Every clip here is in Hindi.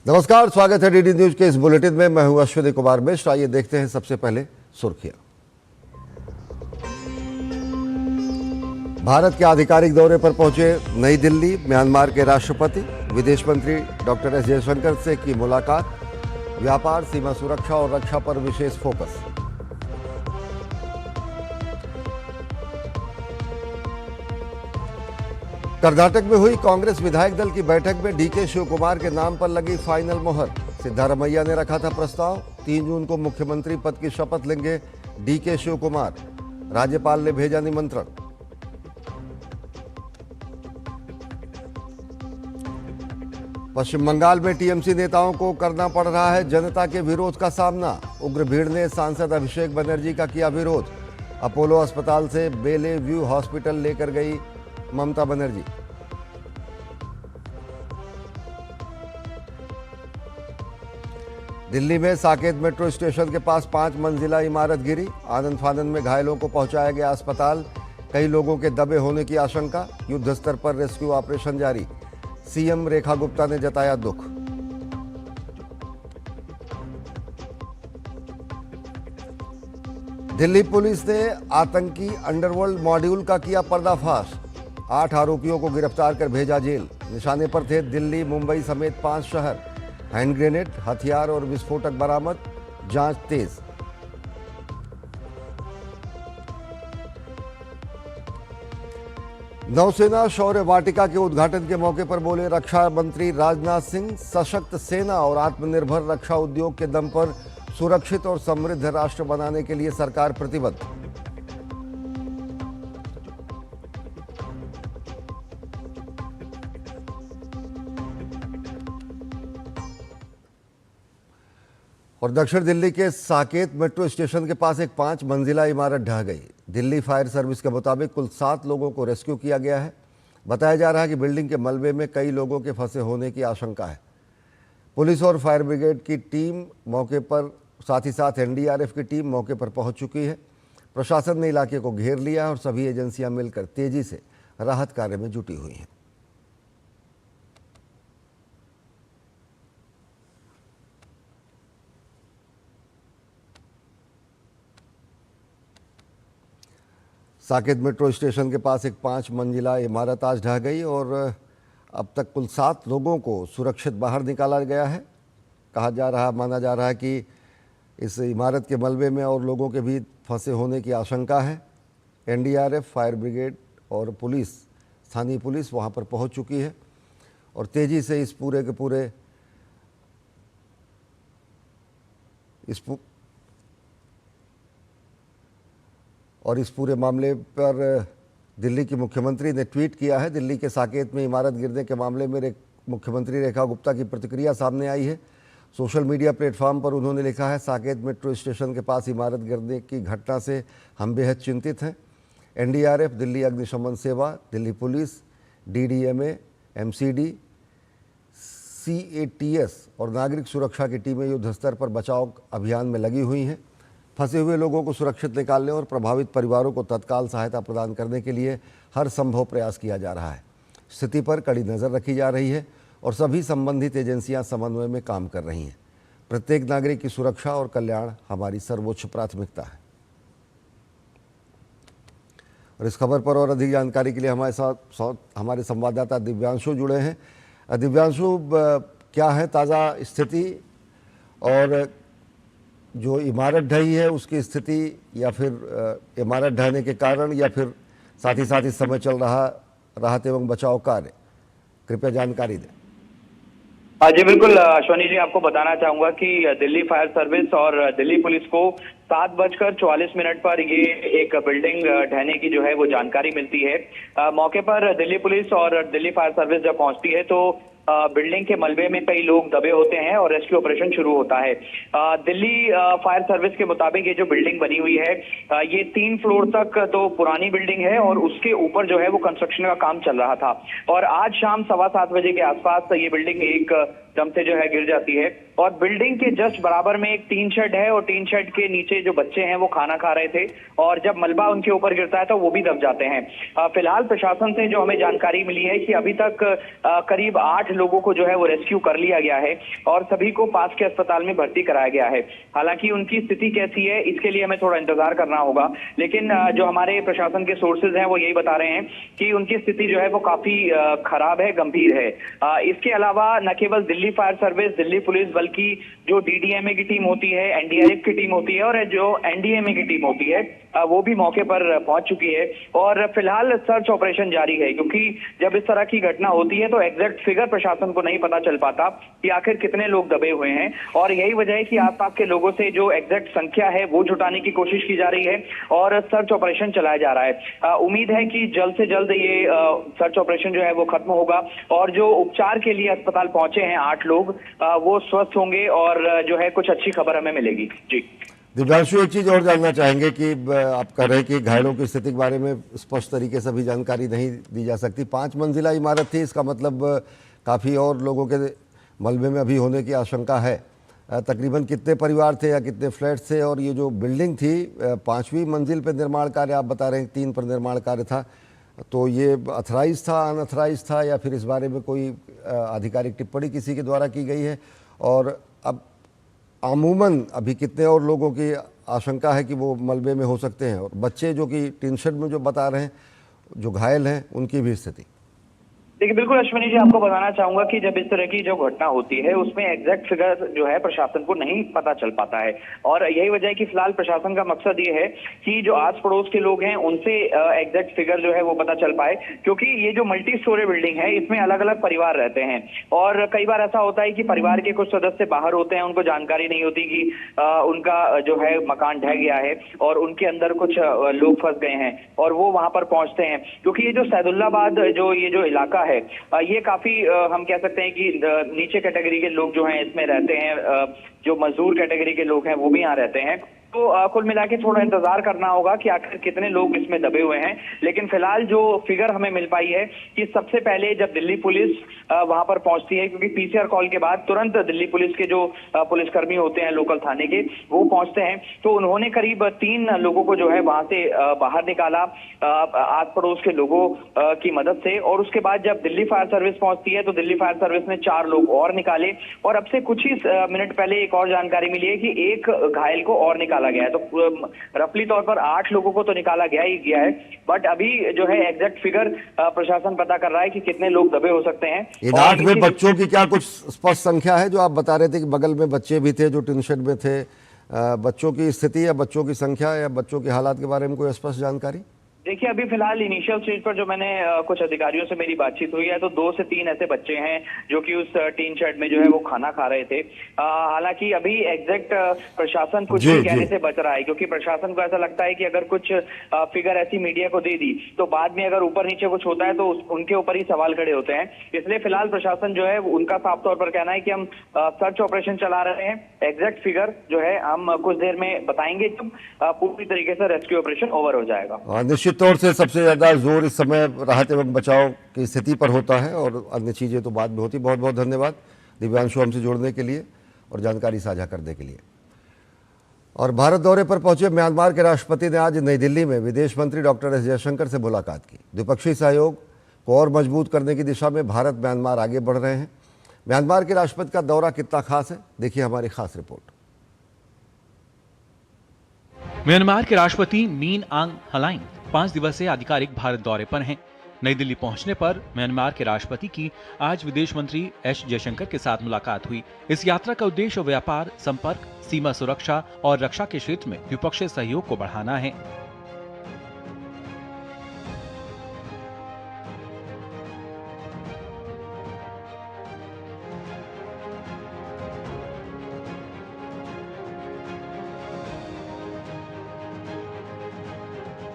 नमस्कार, स्वागत है डीडी न्यूज के इस बुलेटिन में। मैं हूं अश्विनी कुमार मिश्र। आइए देखते हैं सबसे पहले सुर्खियां। भारत के आधिकारिक दौरे पर पहुंचे नई दिल्ली। म्यांमार के राष्ट्रपति, विदेश मंत्री डॉक्टर एस जयशंकर से की मुलाकात। व्यापार, सीमा सुरक्षा और रक्षा पर विशेष फोकस। कर्नाटक में हुई कांग्रेस विधायक दल की बैठक में डीके शिव कुमार के नाम पर लगी फाइनल मोहर। सिद्धारमैया ने रखा था प्रस्ताव। 3 जून को मुख्यमंत्री पद की शपथ लेंगे डीके शिव कुमार। राज्यपाल ने भेजा निमंत्रण। पश्चिम बंगाल में टीएमसी नेताओं को करना पड़ रहा है जनता के विरोध का सामना। उग्र भीड़ ने सांसद अभिषेक बनर्जी का किया विरोध। अपोलो अस्पताल से बेले व्यू हॉस्पिटल लेकर गई ममता बनर्जी। दिल्ली में साकेत मेट्रो स्टेशन के पास 5 मंजिला इमारत गिरी। आनंद फानन में घायलों को पहुंचाया गया अस्पताल। कई लोगों के दबे होने की आशंका। युद्ध स्तर पर रेस्क्यू ऑपरेशन जारी। सीएम रेखा गुप्ता ने जताया दुख। दिल्ली पुलिस ने आतंकी अंडरवर्ल्ड मॉड्यूल का किया पर्दाफाश। 8 आरोपियों को गिरफ्तार कर भेजा जेल। निशाने पर थे दिल्ली, मुंबई समेत 5 शहर। हैंड ग्रेनेड, हथियार और विस्फोटक बरामद। जांच तेज। नौसेना शौर्य वाटिका के उद्घाटन के मौके पर बोले रक्षा मंत्री राजनाथ सिंह, सशक्त सेना और आत्मनिर्भर रक्षा उद्योग के दम पर सुरक्षित और समृद्ध राष्ट्र बनाने के लिए सरकार प्रतिबद्ध। और दक्षिण दिल्ली के साकेत मेट्रो स्टेशन के पास एक 5 मंजिला इमारत ढह गई। दिल्ली फायर सर्विस के मुताबिक कुल 7 लोगों को रेस्क्यू किया गया है। बताया जा रहा है कि बिल्डिंग के मलबे में कई लोगों के फंसे होने की आशंका है। पुलिस और फायर ब्रिगेड की टीम मौके पर, साथ ही साथ एनडीआरएफ की टीम मौके पर पहुंच चुकी है। प्रशासन ने इलाके को घेर लिया और सभी एजेंसियां मिलकर तेजी से राहत कार्य में जुटी हुई हैं। साकेत मेट्रो स्टेशन के पास एक 5 मंजिला इमारत आज ढह गई और अब तक कुल 7 लोगों को सुरक्षित बाहर निकाला गया है। माना जा रहा है कि इस इमारत के मलबे में और लोगों के भी फंसे होने की आशंका है। एनडीआरएफ, फायर ब्रिगेड और पुलिस, स्थानीय पुलिस वहां पर पहुंच चुकी है और तेज़ी से इस पूरे मामले पर दिल्ली की मुख्यमंत्री ने ट्वीट किया है। दिल्ली के साकेत में इमारत गिरने के मामले में मुख्यमंत्री रेखा गुप्ता की प्रतिक्रिया सामने आई है। सोशल मीडिया प्लेटफॉर्म पर उन्होंने लिखा है, साकेत मेट्रो स्टेशन के पास इमारत गिरने की घटना से हम बेहद चिंतित हैं। एनडीआरएफ, दिल्ली अग्निशमन सेवा, Delhi police, DDMA, MCD, CATS और नागरिक सुरक्षा की टीमें युद्ध स्तर पर बचाव अभियान में लगी हुई हैं। फंसे हुए लोगों को सुरक्षित निकालने और प्रभावित परिवारों को तत्काल सहायता प्रदान करने के लिए हर संभव प्रयास किया जा रहा है। स्थिति पर कड़ी नज़र रखी जा रही है और सभी संबंधित एजेंसियां समन्वय में काम कर रही हैं। प्रत्येक नागरिक की सुरक्षा और कल्याण हमारी सर्वोच्च प्राथमिकता है। और इस खबर पर और अधिक जानकारी के लिए हमारे साथ हमारे संवाददाता दिव्यांशु जुड़े हैं। दिव्यांशु, क्या है ताज़ा स्थिति और जो इमारत ढही है उसकी स्थिति, या फिर इमारत ढहने के कारण, या फिर साथ ही साथ इस समय चल रहा राहत एवं बचाव कार्य, कृपया जानकारी दें। जी बिल्कुल अश्वनी जी, आपको बताना चाहूंगा कि दिल्ली फायर सर्विस और दिल्ली पुलिस को 7:44 पर ये एक बिल्डिंग ढहने की जो है वो जानकारी मिलती है। मौके पर दिल्ली पुलिस और दिल्ली फायर सर्विस जब पहुंचती है तो बिल्डिंग के मलबे में कई लोग दबे होते हैं और रेस्क्यू ऑपरेशन शुरू होता है। दिल्ली फायर सर्विस के मुताबिक ये जो बिल्डिंग बनी हुई है ये 3 फ्लोर तक तो पुरानी बिल्डिंग है और उसके ऊपर जो है वो कंस्ट्रक्शन का काम चल रहा था और आज शाम 7:15 बजे के आसपास ये बिल्डिंग एक दम से जो है गिर जाती है। और बिल्डिंग के जस्ट बराबर में एक टीन शेड है और टीन शेड के नीचे जो बच्चे हैं वो खाना खा रहे थे और जब मलबा उनके ऊपर गिरता है तो वो भी दब जाते हैं। फिलहाल प्रशासन से जो हमें जानकारी मिली है कि अभी तक करीब 8 लोगों को जो है वो रेस्क्यू कर लिया गया है और सभी को पास के अस्पताल में भर्ती कराया गया है। हालांकि उनकी स्थिति कैसी है इसके लिए हमें थोड़ा इंतजार करना होगा, लेकिन जो हमारे प्रशासन के सोर्सेज हैं वो यही बता रहे हैं कि उनकी स्थिति जो है वो काफी खराब है, गंभीर है। इसके अलावा न केवल Delhi fire service, Delhi police, बल्कि जो डीडीएमए की टीम होती है, एनडीआरएफ की टीम होती है और जो एनडीएमए की टीम होती है वो भी मौके पर पहुंच चुकी है और फिलहाल सर्च ऑपरेशन जारी है, क्योंकि जब इस तरह की घटना होती है तो एग्जैक्ट फिगर प्रशासन को नहीं पता चल पाता कि आखिर कितने लोग दबे हुए हैं और यही वजह है कि आसपास के लोगों से जो एग्जैक्ट संख्या है वो जुटाने की कोशिश की जा रही है और सर्च ऑपरेशन चलाया जा रहा है। उम्मीद है कि जल्द से जल्द ये सर्च ऑपरेशन जो है वो खत्म होगा और जो उपचार के लिए अस्पताल पहुंचे हैं 8 लोग वो स्वस्थ होंगे और जो है कुछ अच्छी खबर हमें मिलेगी। जी दिव्यांशु, एक चीज और जानना चाहेंगे कि आप कह रहे हैं कि घायलों की स्थिति के बारे में स्पष्ट तरीके से भी जानकारी नहीं दी जा सकती। 5 मंजिला इमारत थी, इसका मतलब काफ़ी और लोगों के मलबे में अभी होने की आशंका है। तकरीबन कितने परिवार थे या कितने फ्लैट थे? और ये जो बिल्डिंग थी 5वीं मंजिल पर निर्माण कार्य, आप बता रहे हैं 3 पर निर्माण कार्य था, तो ये अथराइज था, अनअथराइज था या फिर इस बारे में कोई आधिकारिक टिप्पणी किसी के द्वारा की गई है? और अब अमूमन अभी कितने और लोगों की आशंका है कि वो मलबे में हो सकते हैं? और बच्चे जो कि टीन शेड में जो बता रहे हैं जो घायल हैं उनकी भी स्थिति? देखिए बिल्कुल अश्विनी जी, आपको बताना चाहूंगा कि जब इस तरह की जो घटना होती है उसमें एग्जैक्ट फिगर जो है प्रशासन को नहीं पता चल पाता है और यही वजह है कि फिलहाल प्रशासन का मकसद ये है कि जो आस पड़ोस के लोग हैं उनसे एग्जैक्ट फिगर जो है वो पता चल पाए, क्योंकि ये जो मल्टी स्टोरी बिल्डिंग है इसमें अलग अलग परिवार रहते हैं और कई बार ऐसा होता है कि परिवार के कुछ सदस्य बाहर होते हैं, उनको जानकारी नहीं होती कि उनका जो है मकान ढह गया है और उनके अंदर कुछ लोग फंस गए हैं और वो वहां पर पहुंचते हैं। क्योंकि ये जो सैदुल्लाबाद ये जो इलाका है ये काफी हम कह सकते हैं कि नीचे कैटेगरी के लोग जो हैं इसमें रहते हैं, जो मजदूर कैटेगरी के लोग हैं वो भी यहाँ रहते हैं। तो कुल मिला के थोड़ा इंतजार करना होगा कि आखिर कितने लोग इसमें दबे हुए हैं, लेकिन फिलहाल जो फिगर हमें मिल पाई है कि सबसे पहले जब दिल्ली पुलिस वहां पर पहुंचती है, क्योंकि पीसीआर कॉल के बाद तुरंत दिल्ली पुलिस के जो पुलिसकर्मी होते हैं लोकल थाने के वो पहुंचते हैं, तो उन्होंने करीब 3 लोगों को जो है वहां से बाहर निकाला आस पड़ोस के लोगों की मदद से। और उसके बाद जब दिल्ली फायर सर्विस पहुंचती है तो दिल्ली फायर सर्विस ने 4 लोग और निकाले और अब से कुछ ही मिनट पहले एक और जानकारी मिली है कि एक घायल को और निकाला गया है। तो रफली तौर पर 8 लोगों को तो निकाला गया ही गया है, बट अभी जो है एग्जैक्ट फिगर प्रशासन पता कर रहा है कि कितने लोग दबे हो सकते हैं। इन 8 में बच्चों की क्या कुछ स्पष्ट संख्या है? जो आप बता रहे थे कि बगल में बच्चे भी थे जो टिन शेड में थे, बच्चों की स्थिति या बच्चों की संख्या या बच्चों के हालात के बारे में कोई स्पष्ट जानकारी? देखिए अभी फिलहाल इनिशियल स्टेज पर जो मैंने कुछ अधिकारियों से मेरी बातचीत हुई है तो 2 से 3 ऐसे बच्चे हैं जो कि उस टीन शेड में जो है वो खाना खा रहे थे। हालांकि अभी एग्जैक्ट प्रशासन कुछ भी कहने से बच रहा है, क्योंकि प्रशासन को ऐसा लगता है कि अगर कुछ फिगर ऐसी मीडिया को दे दी तो बाद में अगर ऊपर नीचे कुछ होता है तो उनके ऊपर ही सवाल खड़े होते हैं। इसलिए फिलहाल प्रशासन जो है उनका साफ तौर पर कहना है कि हम सर्च ऑपरेशन चला रहे हैं, एग्जैक्ट फिगर जो है हम कुछ देर में बताएंगे जब पूरी तरीके से रेस्क्यू ऑपरेशन ओवर हो जाएगा। निश्चित तौर से सबसे ज़्यादा जोर इस समय राहत एवं बचाव की स्थिति पर होता है और अन्य चीज़ें तो बाद में होती। बहुत बहुत धन्यवाद दिव्यांशु हमसे जुड़ने के लिए और जानकारी साझा करने के लिए। और भारत दौरे पर पहुंचे म्यांमार के राष्ट्रपति ने आज नई दिल्ली में विदेश मंत्री डॉक्टर एस जयशंकर से मुलाकात की। द्विपक्षीय सहयोग को और मजबूत करने की दिशा में भारत म्यांमार आगे बढ़ रहे हैं। म्यांमार के राष्ट्रपति का दौरा कितना खास है, देखिए हमारी खास रिपोर्ट। म्यांमार के राष्ट्रपति मीन आंग हलाइंग 5 दिवसीय आधिकारिक भारत दौरे पर हैं। नई दिल्ली पहुंचने पर म्यांमार के राष्ट्रपति की आज विदेश मंत्री एस जयशंकर के साथ मुलाकात हुई। इस यात्रा का उद्देश्य व्यापार, संपर्क, सीमा सुरक्षा और रक्षा के क्षेत्र में द्विपक्षीय सहयोग को बढ़ाना है।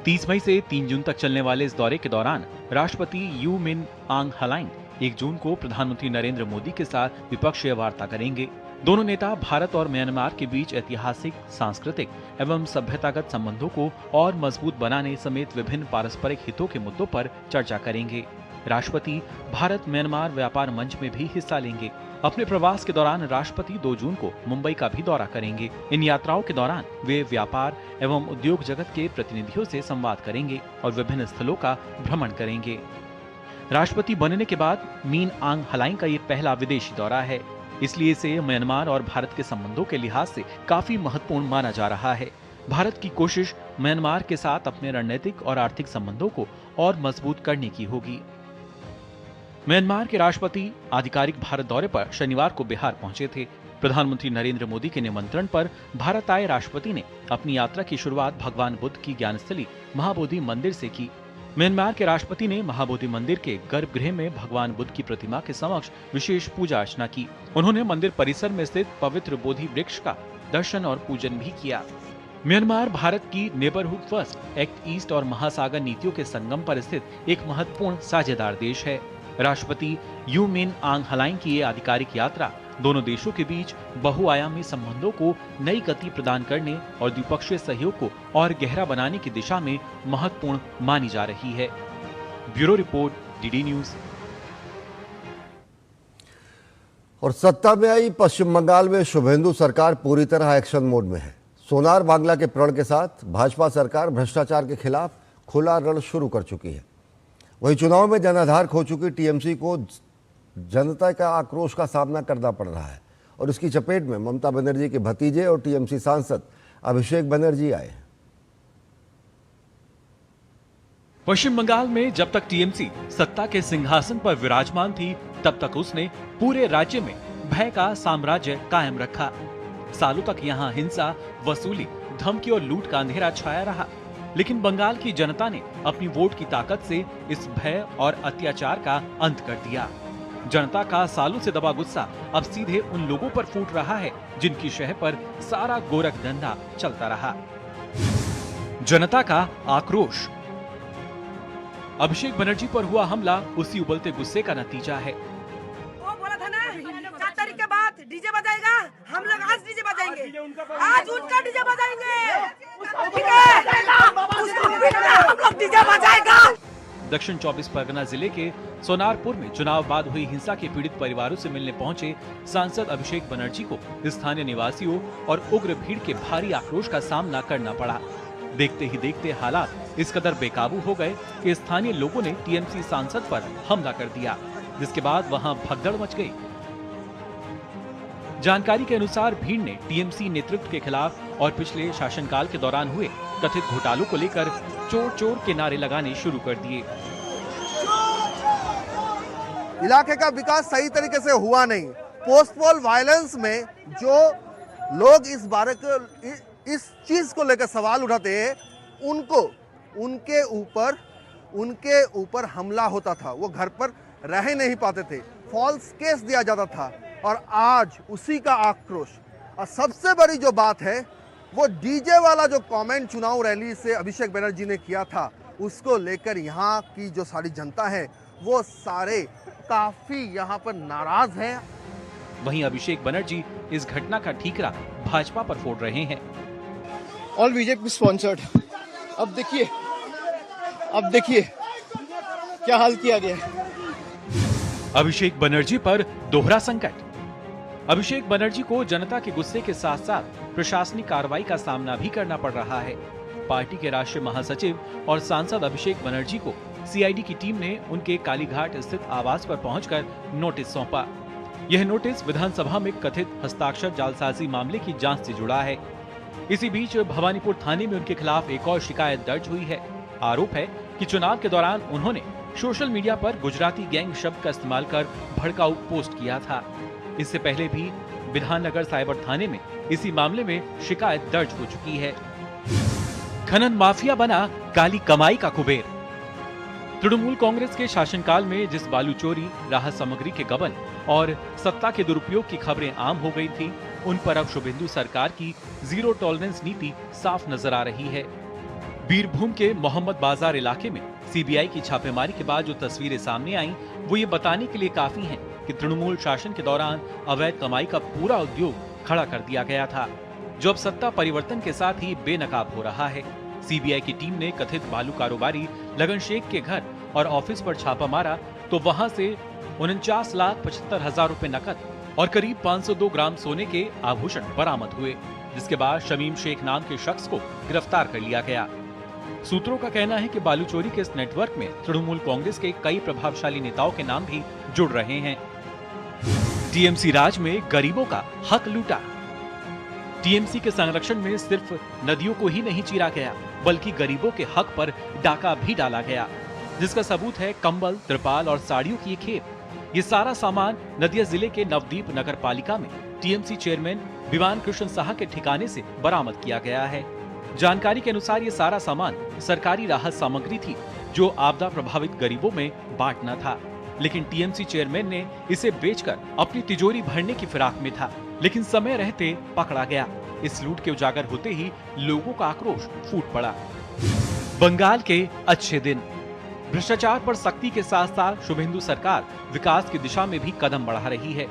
तीस मई से 3 जून तक चलने वाले इस दौरे के दौरान राष्ट्रपति यू मिन आंग हलाइंग 1 जून को प्रधानमंत्री नरेंद्र मोदी के साथ द्विपक्षीय वार्ता करेंगे। दोनों नेता भारत और म्यांमार के बीच ऐतिहासिक, सांस्कृतिक एवं सभ्यतागत संबंधों को और मजबूत बनाने समेत विभिन्न पारस्परिक हितों के मुद्दों पर चर्चा करेंगे। राष्ट्रपति भारत म्यांमार व्यापार मंच में भी हिस्सा लेंगे। अपने प्रवास के दौरान राष्ट्रपति 2 जून को मुंबई का भी दौरा करेंगे। इन यात्राओं के दौरान वे व्यापार एवं उद्योग जगत के प्रतिनिधियों से संवाद करेंगे और विभिन्न स्थलों का भ्रमण करेंगे। राष्ट्रपति बनने के बाद मीन आंग हलाइंग का ये पहला विदेशी दौरा है, इसलिए इसे म्यांमार और भारत के संबंधों के लिहाज से काफी महत्वपूर्ण माना जा रहा है। भारत की कोशिश म्यांमार के साथ अपने रणनीतिक और आर्थिक संबंधों को और मजबूत करने की होगी। म्यांमार के राष्ट्रपति आधिकारिक भारत दौरे पर शनिवार को बिहार पहुंचे थे। प्रधानमंत्री नरेंद्र मोदी के निमंत्रण पर भारत आए राष्ट्रपति ने अपनी यात्रा की शुरुआत भगवान बुद्ध की ज्ञानस्थली महाबोधि मंदिर से की। म्यांमार के राष्ट्रपति ने महाबोधि मंदिर के गर्भगृह में भगवान बुद्ध की प्रतिमा के समक्ष विशेष पूजा अर्चना की। उन्होंने मंदिर परिसर में स्थित पवित्र बोधि वृक्ष का दर्शन और पूजन भी किया। म्यांमार भारत की नेबरहुड फर्स्ट, एक्ट ईस्ट और महासागर नीतियों के संगम पर स्थित एक महत्वपूर्ण साझेदार देश है। राष्ट्रपति यू मिन आंग हलाइंग की ये आधिकारिक यात्रा दोनों देशों के बीच बहुआयामी संबंधों को नई गति प्रदान करने और द्विपक्षीय सहयोग को और गहरा बनाने की दिशा में महत्वपूर्ण मानी जा रही है। Bureau report, DD news. और सत्ता में आई पश्चिम बंगाल में शुभेंदु सरकार पूरी तरह एक्शन मोड में है। सोनार बांग्ला के प्रण के साथ भाजपा सरकार भ्रष्टाचार के खिलाफ खुला रण शुरू कर चुकी है। वहीं चुनाव में जनाधार खो चुकी टीएमसी को जनता का आक्रोश का सामना करना पड़ रहा है और इसकी चपेट में ममता बनर्जी के भतीजे और टीएमसी सांसद अभिषेक बनर्जी आए। पश्चिम बंगाल में जब तक टीएमसी सत्ता के सिंहासन पर विराजमान थी, तब तक उसने पूरे राज्य में भय का साम्राज्य कायम रखा। सालों तक यहाँ हिंसा, वसूली, धमकी और लूट का अंधेरा छाया रहा। लेकिन बंगाल की जनता ने अपनी वोट की ताकत से इस भय और अत्याचार का अंत कर दिया। जनता का सालों से दबा गुस्सा अब सीधे उन लोगों पर फूट रहा है जिनकी शह पर सारा गोरख धंधा चलता रहा। जनता का आक्रोश। अभिषेक बनर्जी पर हुआ हमला उसी उबलते गुस्से का नतीजा है। वो बोला था ना 4 तारीख के बाद डीजे बजाएगा, हम लोग आज डीजे बजाएंगे, आज उनका डीजे बजाएंगे, ठीक है? उसको पीटना, हम लोग डीजे बजाएगा। दक्षिण 24 परगना जिले के सोनारपुर में चुनाव बाद हुई हिंसा के पीड़ित परिवारों से मिलने पहुंचे सांसद अभिषेक बनर्जी को स्थानीय निवासियों और उग्र भीड़ के भारी आक्रोश का सामना करना पड़ा। देखते ही देखते हालात इस कदर बेकाबू हो गए कि स्थानीय लोगों ने टीएमसी सांसद पर हमला कर दिया, जिसके बाद वहां भगदड़ मच गई। जानकारी के अनुसार भीड़ ने टीएमसी नेतृत्व के खिलाफ और पिछले शासनकाल के दौरान हुए कथित घोटालों को लेकर चोर चोर के नारे लगाने शुरू कर दिए। इलाके का विकास सही तरीके से हुआ नहीं। पोस्ट पोल वायलेंस में जो लोग इस चीज को लेकर सवाल उठाते हैं, उनके ऊपर हमला होता था। वो घर पर रह नहीं पाते थे, फॉल्स केस दिया जाता था। और आज उसी का आक्रोश। और सबसे बड़ी जो बात है, वो डीजे वाला जो कमेंट चुनाव रैली से अभिषेक बनर्जी ने किया था, उसको लेकर यहाँ की जो सारी जनता है वो सारे काफी यहाँ पर नाराज हैं। वहीं अभिषेक बनर्जी इस घटना का ठीकरा भाजपा पर फोड़ रहे हैं। All BJP sponsored. अब देखिए क्या हाल किया गया है। अभिषेक बनर्जी पर दोहरा संकट। अभिषेक बनर्जी को जनता के गुस्से के साथ साथ प्रशासनिक कार्रवाई का सामना भी करना पड़ रहा है। पार्टी के राष्ट्रीय महासचिव और सांसद अभिषेक बनर्जी को सीआईडी की टीम ने उनके कालीघाट स्थित आवास पर पहुंचकर नोटिस सौंपा। यह नोटिस विधानसभा में कथित हस्ताक्षर जालसाजी मामले की जांच से जुड़ा है। इसी बीच भवानीपुर थाने में उनके खिलाफ एक और शिकायत दर्ज हुई है। आरोप है कि चुनाव के दौरान उन्होंने सोशल मीडिया पर गुजराती गैंग शब्द का इस्तेमाल कर भड़काऊ पोस्ट किया था। इससे पहले भी विधाननगर साइबर थाने में इसी मामले में शिकायत दर्ज हो चुकी है। खनन माफिया बना काली कमाई का कुबेर। तृणमूल कांग्रेस के शासनकाल में जिस बालू चोरी, राहत सामग्री के गबन और सत्ता के दुरुपयोग की खबरें आम हो गई थी, उन पर अब शुभेंदु सरकार की जीरो टॉलरेंस नीति साफ नजर आ रही है। बीरभूम के मोहम्मद बाजार इलाके में सीबीआई की छापेमारी के बाद जो तस्वीरें सामने आईं, वो ये बताने के लिए काफी हैं कि तृणमूल शासन के दौरान अवैध कमाई का पूरा उद्योग खड़ा कर दिया गया था, जो अब सत्ता परिवर्तन के साथ ही बेनकाब हो रहा है। सीबीआई की टीम ने कथित बालू कारोबारी लगन शेख के घर और ऑफिस पर छापा मारा तो वहां से 49,75,000 रुपए नकद और करीब 502 ग्राम सोने के आभूषण बरामद हुए, जिसके बाद शमीम शेख नाम के शख्स को गिरफ्तार कर लिया गया। सूत्रों का कहना है कि बालू चोरी के इस नेटवर्क में तृणमूल कांग्रेस के कई प्रभावशाली नेताओं के नाम भी जुड़ रहे हैं। टीएमसी राज में गरीबों का हक लूटा। टीएमसी के संरक्षण में सिर्फ नदियों को ही नहीं चीरा गया, बल्कि गरीबों के हक पर डाका भी डाला गया, जिसका सबूत है कंबल, त्रिपाल और साड़ियों की खेप। ये सारा सामान नदिया जिले के नवदीप नगर पालिका में टीएमसी चेयरमैन विमान कृष्ण साहा के ठिकाने से बरामद किया गया है। जानकारी के अनुसार ये सारा सामान सरकारी राहत सामग्री थी जो आपदा प्रभावित गरीबों में बांटना था, लेकिन टीएमसी चेयरमैन ने इसे बेचकर अपनी तिजोरी भरने की फिराक में था, लेकिन समय रहते पकड़ा गया। इस लूट के उजागर होते ही लोगों का आक्रोश फूट पड़ा। बंगाल के अच्छे दिन। भ्रष्टाचार पर सख्ती के साथ साथ शुभेंदु सरकार विकास की दिशा में भी कदम बढ़ा रही है।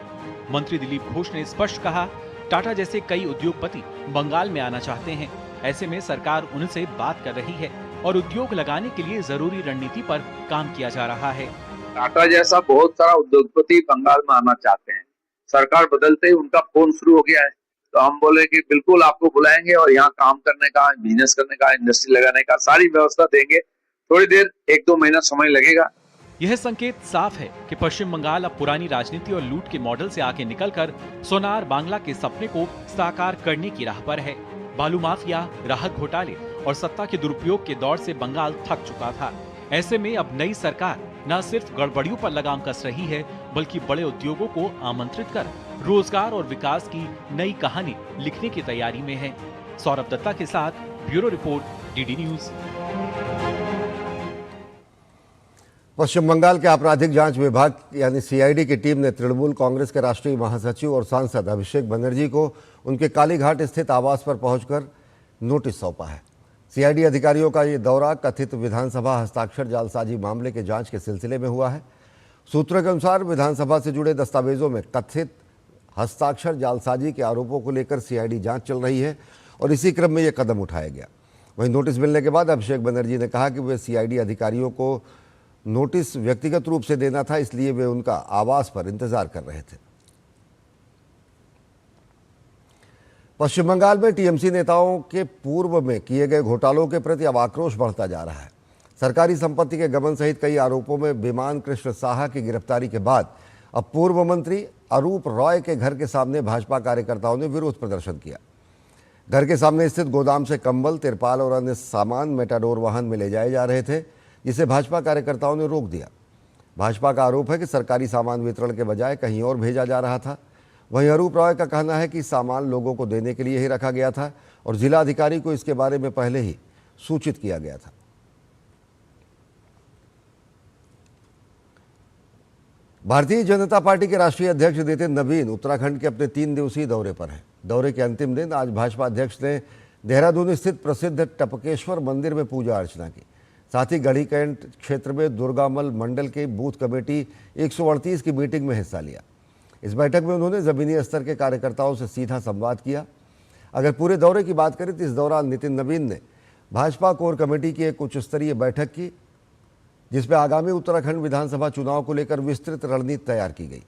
मंत्री दिलीप घोष ने स्पष्ट कहा, टाटा जैसे कई उद्योगपति बंगाल में आना चाहते हैं। ऐसे में सरकार उनसे बात कर रही है और उद्योग लगाने के लिए जरूरी रणनीति पर काम किया जा रहा है। टाटा जैसा बहुत सारा उद्योगपति बंगाल में आना चाहते हैं। सरकार बदलते ही उनका फोन शुरू हो गया है, तो हम बोले कि बिल्कुल आपको बुलाएंगे और यहाँ काम करने का, बिजनेस करने का, इंडस्ट्री लगाने का सारी व्यवस्था देंगे। थोड़ी देर, 1-2 महीना समय लगेगा। यह संकेत साफ है कि पश्चिम बंगाल अब पुरानी राजनीति और लूट के मॉडल से आगे निकलकर सोनार बांग्ला के सपने को साकार करने की राह पर है। बालू माफिया, राहत घोटाले और सत्ता के दुरुपयोग के दौर से बंगाल थक चुका था। ऐसे में अब नई सरकार न सिर्फ गड़बड़ियों पर लगाम कस रही है, बल्कि बड़े उद्योगों को आमंत्रित कर रोजगार और विकास की नई कहानी लिखने की तैयारी में है। सौरभ दत्ता के साथ ब्यूरो रिपोर्ट, डीडी न्यूज। पश्चिम बंगाल के आपराधिक जांच विभाग यानी सीआईडी की टीम ने तृणमूल कांग्रेस के राष्ट्रीय महासचिव और सांसद अभिषेक बनर्जी को उनके कालीघाट स्थित आवास पर पहुंचकर नोटिस सौंपा है। सीआईडी अधिकारियों का ये दौरा कथित विधानसभा हस्ताक्षर जालसाजी मामले के जांच के सिलसिले में हुआ है। सूत्रों के अनुसार विधानसभा से जुड़े दस्तावेजों में कथित हस्ताक्षर जालसाजी के आरोपों को लेकर सीआईडी जांच चल रही है और इसी क्रम में यह कदम उठाया गया। वहीं नोटिस मिलने के बाद अभिषेक बनर्जी ने कहा कि वे सीआईडी अधिकारियों को नोटिस व्यक्तिगत रूप से देना था, इसलिए वे उनका आवास पर इंतजार कर रहे थे। पश्चिम बंगाल में टीएमसी नेताओं के पूर्व में किए गए घोटालों के प्रति अब आक्रोश बढ़ता जा रहा है। सरकारी संपत्ति के गबन सहित कई आरोपों में विमान कृष्ण साहा की गिरफ्तारी के बाद अब पूर्व मंत्री अरूप रॉय के घर के सामने भाजपा कार्यकर्ताओं ने विरोध प्रदर्शन किया। घर के सामने स्थित गोदाम से कंबल, तिरपाल और अन्य सामान मेटाडोर वाहन में ले जाए जा रहे थे, जिसे भाजपा कार्यकर्ताओं ने रोक दिया। भाजपा का आरोप है कि सरकारी सामान वितरण के बजाय कहीं और भेजा जा रहा था। वहीं अरूप रॉय का कहना है कि सामान लोगों को देने के लिए ही रखा गया था और जिला अधिकारी को इसके बारे में पहले ही सूचित किया गया था। भारतीय जनता पार्टी के राष्ट्रीय अध्यक्ष नितिन नवीन उत्तराखंड के अपने 3 दिवसीय दौरे पर हैं। दौरे के अंतिम दिन आज भाजपा अध्यक्ष ने देहरादून स्थित प्रसिद्ध टपकेश्वर मंदिर में पूजा अर्चना की। साथ ही गढ़ी कैंट क्षेत्र में दुर्गामल मंडल के बूथ कमेटी 138 की मीटिंग में हिस्सा लिया। इस बैठक में उन्होंने जमीनी स्तर के कार्यकर्ताओं से सीधा संवाद किया। अगर पूरे दौरे की बात करें तो इस दौरान नितिन नवीन ने भाजपा कोर कमेटी की एक उच्च स्तरीय बैठक की, जिसमें आगामी उत्तराखंड विधानसभा चुनाव को लेकर विस्तृत रणनीति तैयार की गई।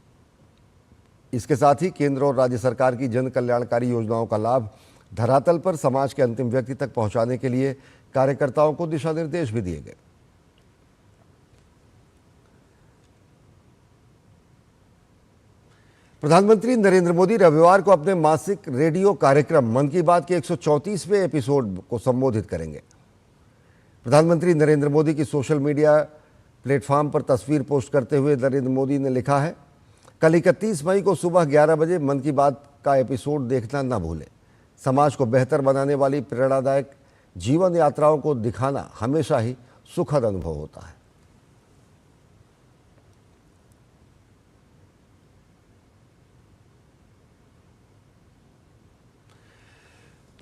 इसके साथ ही केंद्र और राज्य सरकार की जन कल्याणकारी योजनाओं का लाभ धरातल पर समाज के अंतिम व्यक्ति तक पहुंचाने के लिए कार्यकर्ताओं को दिशा निर्देश भी दिए गए। प्रधानमंत्री नरेंद्र मोदी रविवार को अपने मासिक रेडियो कार्यक्रम मन की बात के 134वें एपिसोड को संबोधित करेंगे। प्रधानमंत्री नरेंद्र मोदी की सोशल मीडिया प्लेटफॉर्म पर तस्वीर पोस्ट करते हुए नरेंद्र मोदी ने लिखा है, कल 31 मई को सुबह 11 बजे मन की बात का एपिसोड देखना न भूलें। समाज को बेहतर बनाने वाली प्रेरणादायक जीवन यात्राओं को दिखाना हमेशा ही सुखद अनुभव होता है।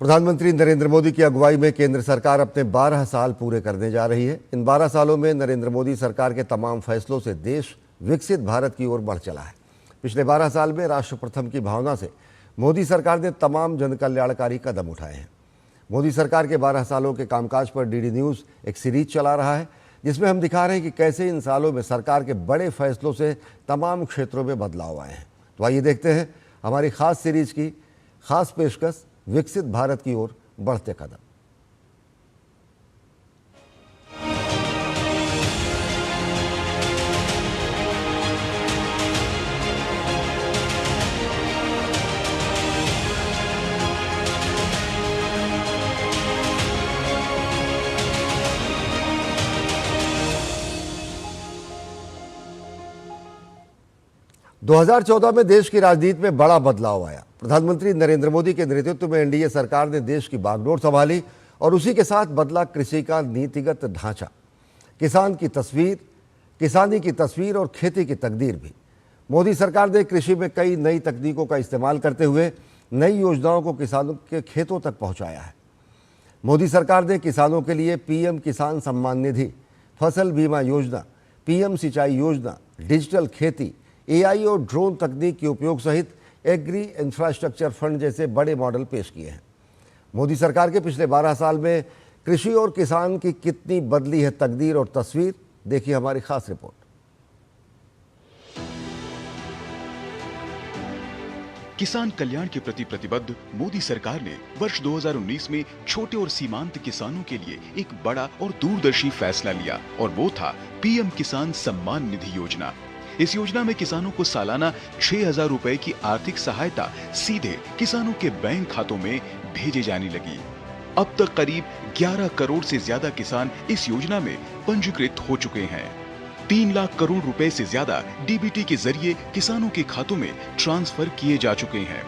प्रधानमंत्री नरेंद्र मोदी की अगुवाई में केंद्र सरकार अपने 12 साल पूरे करने जा रही है। इन 12 सालों में नरेंद्र मोदी सरकार के तमाम फैसलों से देश विकसित भारत की ओर बढ़ चला है। पिछले 12 साल में राष्ट्र प्रथम की भावना से मोदी सरकार ने तमाम जन कल्याणकारी कदम उठाए हैं। मोदी सरकार के 12 सालों के कामकाज पर डीडी न्यूज़ एक सीरीज चला रहा है, जिसमें हम दिखा रहे हैं कि कैसे इन सालों में सरकार के बड़े फैसलों से तमाम क्षेत्रों में बदलाव आए हैं। तो आइए देखते हैं हमारी खास सीरीज की खास पेशकश विकसित भारत की ओर बढ़ते कदम। दो 2014 में देश की राजनीति में बड़ा बदलाव आया। प्रधानमंत्री नरेंद्र मोदी के नेतृत्व में एनडीए सरकार ने देश की बागडोर संभाली और उसी के साथ बदला कृषि का नीतिगत ढांचा, किसानी की तस्वीर और खेती की तकदीर भी। मोदी सरकार ने कृषि में कई नई तकनीकों का इस्तेमाल करते हुए नई योजनाओं को किसानों के खेतों तक पहुंचाया है। मोदी सरकार ने किसानों के लिए पीएम किसान सम्मान निधि, फसल बीमा योजना, पीएम सिंचाई योजना, डिजिटल खेती, एआई और ड्रोन तकनीक के उपयोग सहित एग्री इंफ्रास्ट्रक्चर फंड जैसे बड़े मॉडल पेश किए हैं। मोदी सरकार के पिछले 12 साल में कृषि और किसान की कितनी बदली है तकदीर और तस्वीर, देखिए हमारी खास रिपोर्ट। किसान कल्याण के प्रति प्रतिबद्ध मोदी सरकार ने वर्ष 2019 में छोटे और सीमांत किसानों के लिए एक बड़ा और दूरदर्शी फैसला लिया और वो था पीएम किसान सम्मान निधि योजना। इस योजना में किसानों को सालाना 6,000 रुपए की आर्थिक सहायता सीधे किसानों के बैंक खातों में भेजे जाने लगी। अब तक करीब 11 करोड़ से ज्यादा किसान इस योजना में पंजीकृत हो चुके हैं। 3 लाख करोड़ रुपए से ज्यादा डीबीटी के जरिए किसानों के खातों में ट्रांसफर किए जा चुके हैं।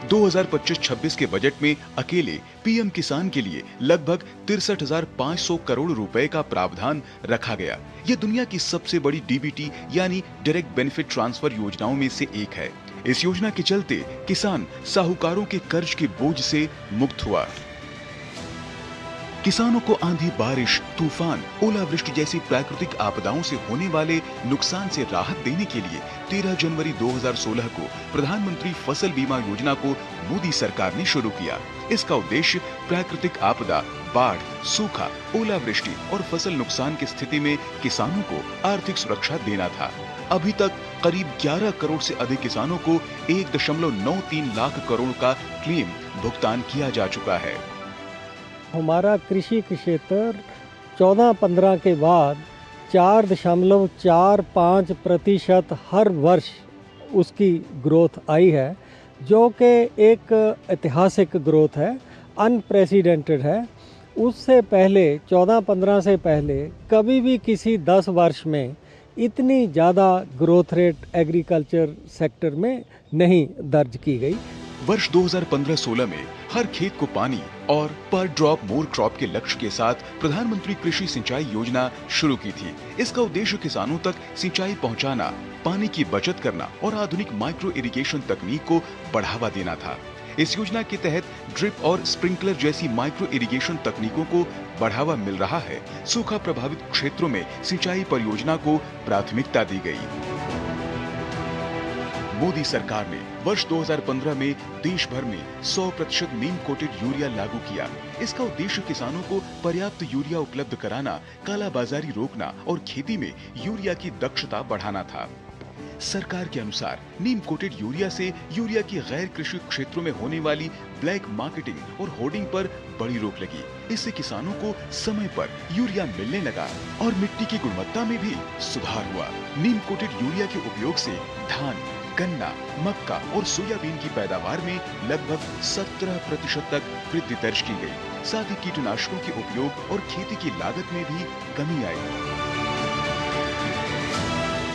2025-26 के बजट में अकेले पीएम किसान के लिए लगभग 63,500 करोड़ रुपए का प्रावधान रखा गया। यह दुनिया की सबसे बड़ी डीबीटी यानी डायरेक्ट बेनिफिट ट्रांसफर योजनाओं में से एक है। इस योजना के चलते किसान साहूकारों के कर्ज के बोझ से मुक्त हुआ। किसानों को आंधी, बारिश, तूफान, ओलावृष्टि जैसी प्राकृतिक आपदाओं से होने वाले नुकसान से राहत देने के लिए 13 जनवरी 2016 को प्रधानमंत्री फसल बीमा योजना को मोदी सरकार ने शुरू किया। इसका उद्देश्य प्राकृतिक आपदा, बाढ़, सूखा, ओलावृष्टि और फसल नुकसान की स्थिति में किसानों को आर्थिक सुरक्षा देना था। अभी तक करीब 11 करोड़ से अधिक किसानों को 1.93 लाख करोड़ का क्लेम भुगतान किया जा चुका है। हमारा कृषि क्षेत्र 14-15 के बाद 4.45% हर वर्ष उसकी ग्रोथ आई है, जो कि एक ऐतिहासिक ग्रोथ है, अनप्रेसिडेंटेड है। उससे पहले 14-15 से पहले कभी भी किसी 10 वर्ष में इतनी ज़्यादा ग्रोथ रेट एग्रीकल्चर सेक्टर में नहीं दर्ज की गई। वर्ष 2015-16 में हर खेत को पानी और पर ड्रॉप मोर क्रॉप के लक्ष्य के साथ प्रधानमंत्री कृषि सिंचाई योजना शुरू की थी। इसका उद्देश्य किसानों तक सिंचाई पहुंचाना, पानी की बचत करना और आधुनिक माइक्रो इरिगेशन तकनीक को बढ़ावा देना था। इस योजना के तहत ड्रिप और स्प्रिंकलर जैसी माइक्रो इरिगेशन तकनीकों को बढ़ावा मिल रहा है। सूखा प्रभावित क्षेत्रों में सिंचाई परियोजना को प्राथमिकता दी गई। मोदी सरकार ने वर्ष 2015 में देश भर में 100% नीम कोटेड यूरिया लागू किया। इसका उद्देश्य किसानों को पर्याप्त यूरिया उपलब्ध कराना, कालाबाजारी रोकना और खेती में यूरिया की दक्षता बढ़ाना था। सरकार के अनुसार नीम कोटेड यूरिया से यूरिया की गैर कृषि क्षेत्रों में होने वाली ब्लैक मार्केटिंग और होर्डिंग पर बड़ी रोक लगी। इससे किसानों को समय पर यूरिया मिलने लगा और मिट्टी की गुणवत्ता में भी सुधार हुआ। नीम कोटेड यूरिया के उपयोग से धान, गन्ना, मक्का और सोयाबीन की पैदावार में लगभग 17% तक वृद्धि दर्ज की गई। साथ ही कीटनाशकों के उपयोग और खेती की लागत में भी कमी आई।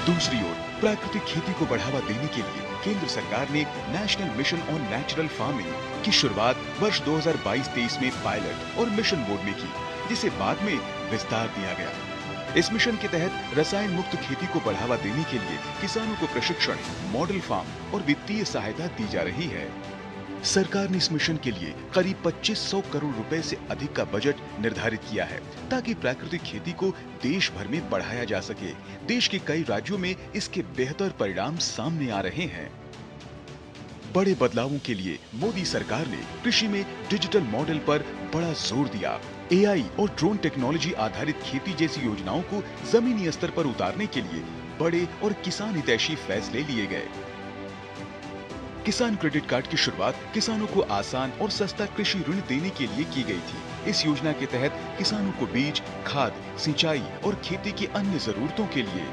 दूसरी ओर प्राकृतिक खेती को बढ़ावा देने के लिए केंद्र सरकार ने national mission on natural farming की शुरुआत वर्ष 2022-23 में पायलट और मिशन मोड में की, जिसे बाद में विस्तार दिया गया। इस मिशन के तहत रसायन मुक्त खेती को बढ़ावा देने के लिए किसानों को प्रशिक्षण, मॉडल फार्म और वित्तीय सहायता दी जा रही है। सरकार ने इस मिशन के लिए करीब 2500 करोड़ रुपए से अधिक का बजट निर्धारित किया है, ताकि प्राकृतिक खेती को देश भर में बढ़ाया जा सके। देश के कई राज्यों में इसके बेहतर परिणाम सामने आ रहे हैं। बड़े बदलावों के लिए मोदी सरकार ने कृषि में डिजिटल मॉडल पर बड़ा जोर दिया। एआई और ड्रोन टेक्नोलॉजी आधारित खेती जैसी योजनाओं को जमीनी स्तर पर उतारने के लिए बड़े और किसान हितैषी फैसले लिए गए। किसान क्रेडिट कार्ड की शुरुआत किसानों को आसान और सस्ता कृषि ऋण देने के लिए की गई थी। इस योजना के तहत किसानों को बीज, खाद, सिंचाई और खेती की अन्य जरूरतों के लिए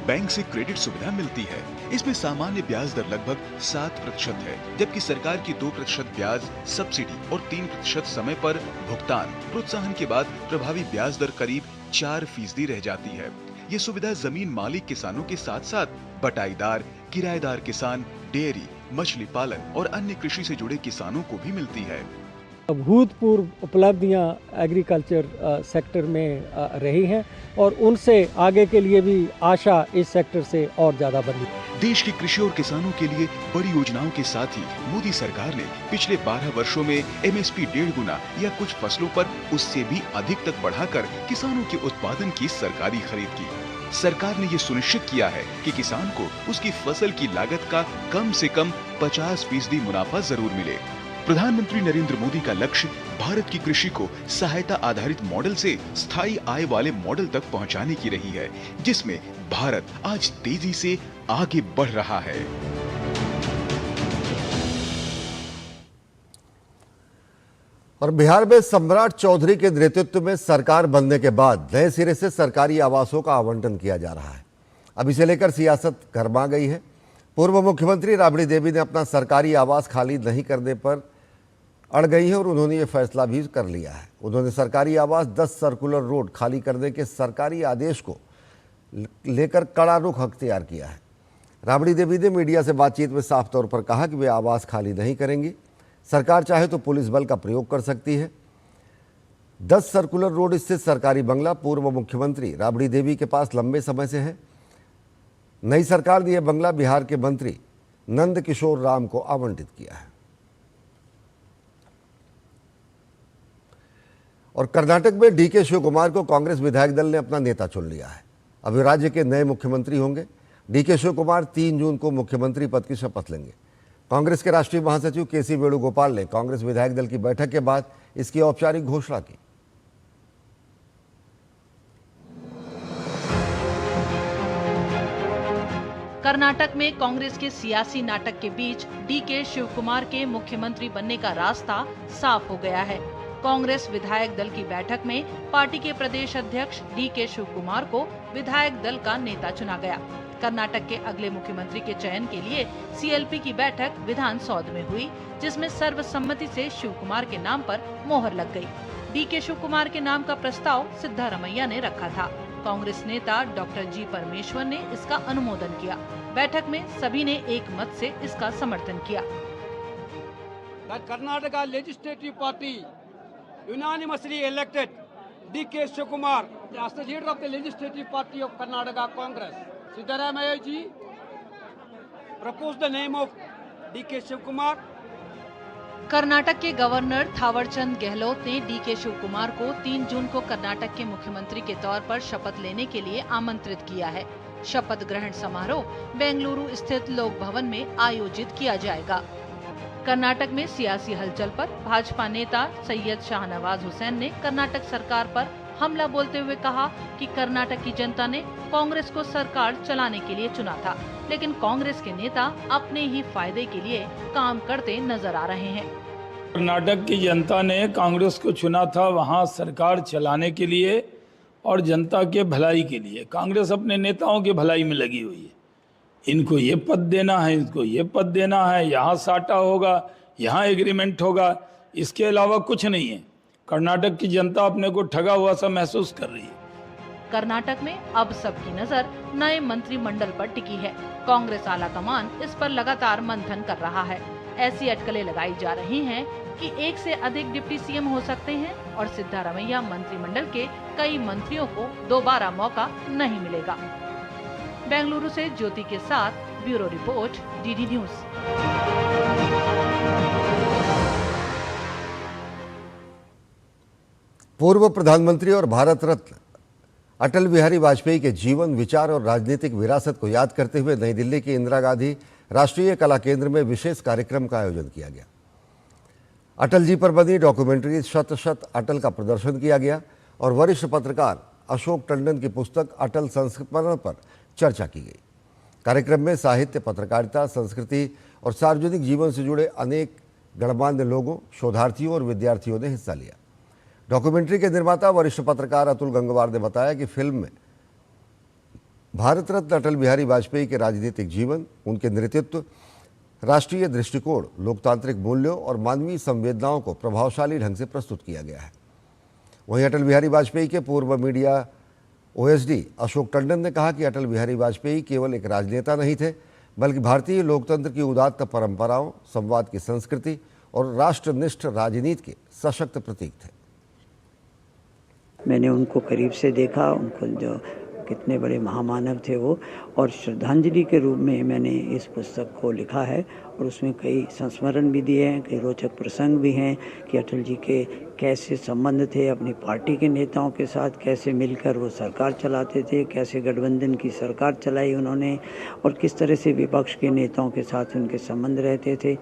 बैंक से क्रेडिट सुविधा मिलती है। इसमें सामान्य ब्याज दर लगभग 7% है, जबकि सरकार की 2% ब्याज सब्सिडी और 3% समय पर भुगतान प्रोत्साहन के बाद प्रभावी ब्याज दर करीब 4% रह जाती है। ये सुविधा जमीन मालिक किसानों के साथ साथ बटाईदार, किराएदार किसान, डेयरी, मछली पालन और अन्य कृषि से जुड़े किसानों को भी मिलती है। अभूतपूर्व उपलब्धियां एग्रीकल्चर सेक्टर में रही हैं और उनसे आगे के लिए भी आशा इस सेक्टर से और ज़्यादा बनी। देश के कृषि और किसानों के लिए बड़ी योजनाओं के साथ ही मोदी सरकार ने पिछले 12 वर्षों में एमएसपी 1.5 गुना या कुछ फसलों पर उससे भी अधिक तक बढ़ाकर किसानों के उत्पादन की सरकारी खरीद की। सरकार ने ये सुनिश्चित किया है कि किसान को उसकी फसल की लागत का कम से कम 50% मुनाफा जरूर मिले। प्रधानमंत्री नरेंद्र मोदी का लक्ष्य भारत की कृषि को सहायता आधारित मॉडल से स्थायी आय वाले मॉडल तक पहुंचाने की रही है, जिसमें भारत आज तेजी से आगे बढ़ रहा है। और बिहार में सम्राट चौधरी के नेतृत्व में सरकार बनने के बाद नए सिरे से सरकारी आवासों का आवंटन किया जा रहा है। अब इसे लेकर सियासत गर्मा गई है। पूर्व मुख्यमंत्री राबड़ी देवी ने अपना सरकारी आवास खाली नहीं करने पर अड़ गई है और उन्होंने ये फैसला भी कर लिया है। उन्होंने सरकारी आवास 10 सर्कुलर रोड खाली करने के सरकारी आदेश को लेकर कड़ा रुख अख्तियार किया है। राबड़ी देवी ने मीडिया से बातचीत में साफ तौर पर कहा कि वे आवास खाली नहीं करेंगी। सरकार चाहे तो पुलिस बल का प्रयोग कर सकती है। 10 सर्कुलर रोड स्थित सरकारी बंगला पूर्व मुख्यमंत्री राबड़ी देवी के पास लंबे समय से है। नई सरकार ने यह बंगला बिहार के मंत्री नंद किशोर राम को आवंटित किया है। और कर्नाटक में डीके शिवकुमार को कांग्रेस विधायक दल ने अपना नेता चुन लिया है। अब वे राज्य के नए मुख्यमंत्री होंगे। डीके शिवकुमार 3 जून को मुख्यमंत्री पद की शपथ लेंगे। कांग्रेस के राष्ट्रीय महासचिव केसी वेणुगोपाल ने कांग्रेस विधायक दल की बैठक के बाद इसकी औपचारिक घोषणा की। कर्नाटक में कांग्रेस के सियासी नाटक के बीच डीके शिवकुमार के मुख्यमंत्री बनने का रास्ता साफ हो गया है। कांग्रेस विधायक दल की बैठक में पार्टी के प्रदेश अध्यक्ष डीके शिवकुमार को विधायक दल का नेता चुना गया। कर्नाटक के अगले मुख्यमंत्री के चयन के लिए सीएलपी की बैठक विधान सौध में हुई, जिसमें सर्वसम्मति से शिवकुमार के नाम पर मोहर लग गई। डीके शिवकुमार के नाम का प्रस्ताव सिद्धारमैया ने रखा था। कांग्रेस नेता डॉक्टर जी परमेश्वर ने इसका अनुमोदन किया। बैठक में सभी ने एक मत से इसका समर्थन किया। Karnataka legislative party unanimously elected D.K. Shivakumar as the leader of the legislative party of Karnataka Congress. Siddaramaiah ji proposed the name of D.K. Shivakumar. Karnataka के गवर्नर थावरचंद गहलोत ने डीके शिवकुमार को 3 जून को कर्नाटक के मुख्यमंत्री के तौर पर शपथ लेने के लिए आमंत्रित किया है। शपथ ग्रहण समारोह बेंगलुरु स्थित लोक भवन में आयोजित किया जाएगा। कर्नाटक में सियासी हलचल पर भाजपा नेता सैयद शाहनवाज हुसैन ने कर्नाटक सरकार पर हमला बोलते हुए कहा कि कर्नाटक की जनता ने कांग्रेस को सरकार चलाने के लिए चुना था, लेकिन कांग्रेस के नेता अपने ही फायदे के लिए काम करते नजर आ रहे हैं। कर्नाटक की जनता ने कांग्रेस को चुना था वहां सरकार चलाने के लिए और जनता के भलाई के लिए। कांग्रेस अपने नेताओं की भलाई में लगी हुई है। इनको ये पद देना है, इनको ये पद देना है, यहाँ साटा होगा, यहाँ एग्रीमेंट होगा, इसके अलावा कुछ नहीं है। कर्नाटक की जनता अपने को ठगा हुआ सा महसूस कर रही है। कर्नाटक में अब सबकी नजर नए मंत्रिमंडल पर टिकी है। कांग्रेस आला कमान इस पर लगातार मंथन कर रहा है। ऐसी अटकलें लगाई जा रही हैं कि एक से अधिक डिप्टी सीएम हो सकते हैं और सिद्धारमैया मंत्रिमंडल के कई मंत्रियों को दोबारा मौका नहीं मिलेगा। बेंगलुरु से ज्योति के साथ ब्यूरो रिपोर्ट डीडी न्यूज। पूर्व प्रधानमंत्री और भारत रत्न अटल बिहारी वाजपेयी के जीवन, विचार और राजनीतिक विरासत को याद करते हुए नई दिल्ली के इंदिरा गांधी राष्ट्रीय कला केंद्र में विशेष कार्यक्रम का आयोजन किया गया। अटल जी पर बनी डॉक्यूमेंट्री शत शत अटल का प्रदर्शन किया गया और वरिष्ठ पत्रकार अशोक टंडन की पुस्तक अटल संस्मरण पर चर्चा की गई। कार्यक्रम में साहित्य, पत्रकारिता, संस्कृति और सार्वजनिक जीवन से जुड़े अनेक गणमान्य लोगों, शोधार्थियों और विद्यार्थियों ने हिस्सा लिया। डॉक्यूमेंट्री के निर्माता वरिष्ठ पत्रकार अतुल गंगवार ने बताया कि फिल्म में भारत रत्न अटल बिहारी वाजपेयी के राजनीतिक जीवन, उनके नेतृत्व, राष्ट्रीय दृष्टिकोण, लोकतांत्रिक मूल्यों और मानवीय संवेदनाओं को प्रभावशाली ढंग से प्रस्तुत किया गया है। वहीं अटल बिहारी वाजपेयी के पूर्व मीडिया ओएसडी अशोक टंडन ने कहा कि अटल बिहारी वाजपेयी केवल एक राजनेता नहीं थे, बल्कि भारतीय लोकतंत्र की उदात्त परंपराओं, संवाद की संस्कृति और राष्ट्रनिष्ठ राजनीति के सशक्त प्रतीक थे। मैंने उनको करीब से देखा, उनको जो कितने बड़े महामानव थे वो, और श्रद्धांजलि के रूप में मैंने इस पुस्तक को लिखा है और उसमें कई संस्मरण भी दिए हैं, कई रोचक प्रसंग भी हैं कि अटल जी के कैसे संबंध थे अपनी पार्टी के नेताओं के साथ, कैसे मिलकर वो सरकार चलाते थे, कैसे गठबंधन की सरकार चलाई उन्होंने और किस तरह से विपक्ष के नेताओं के साथ उनके संबंध रहते थे।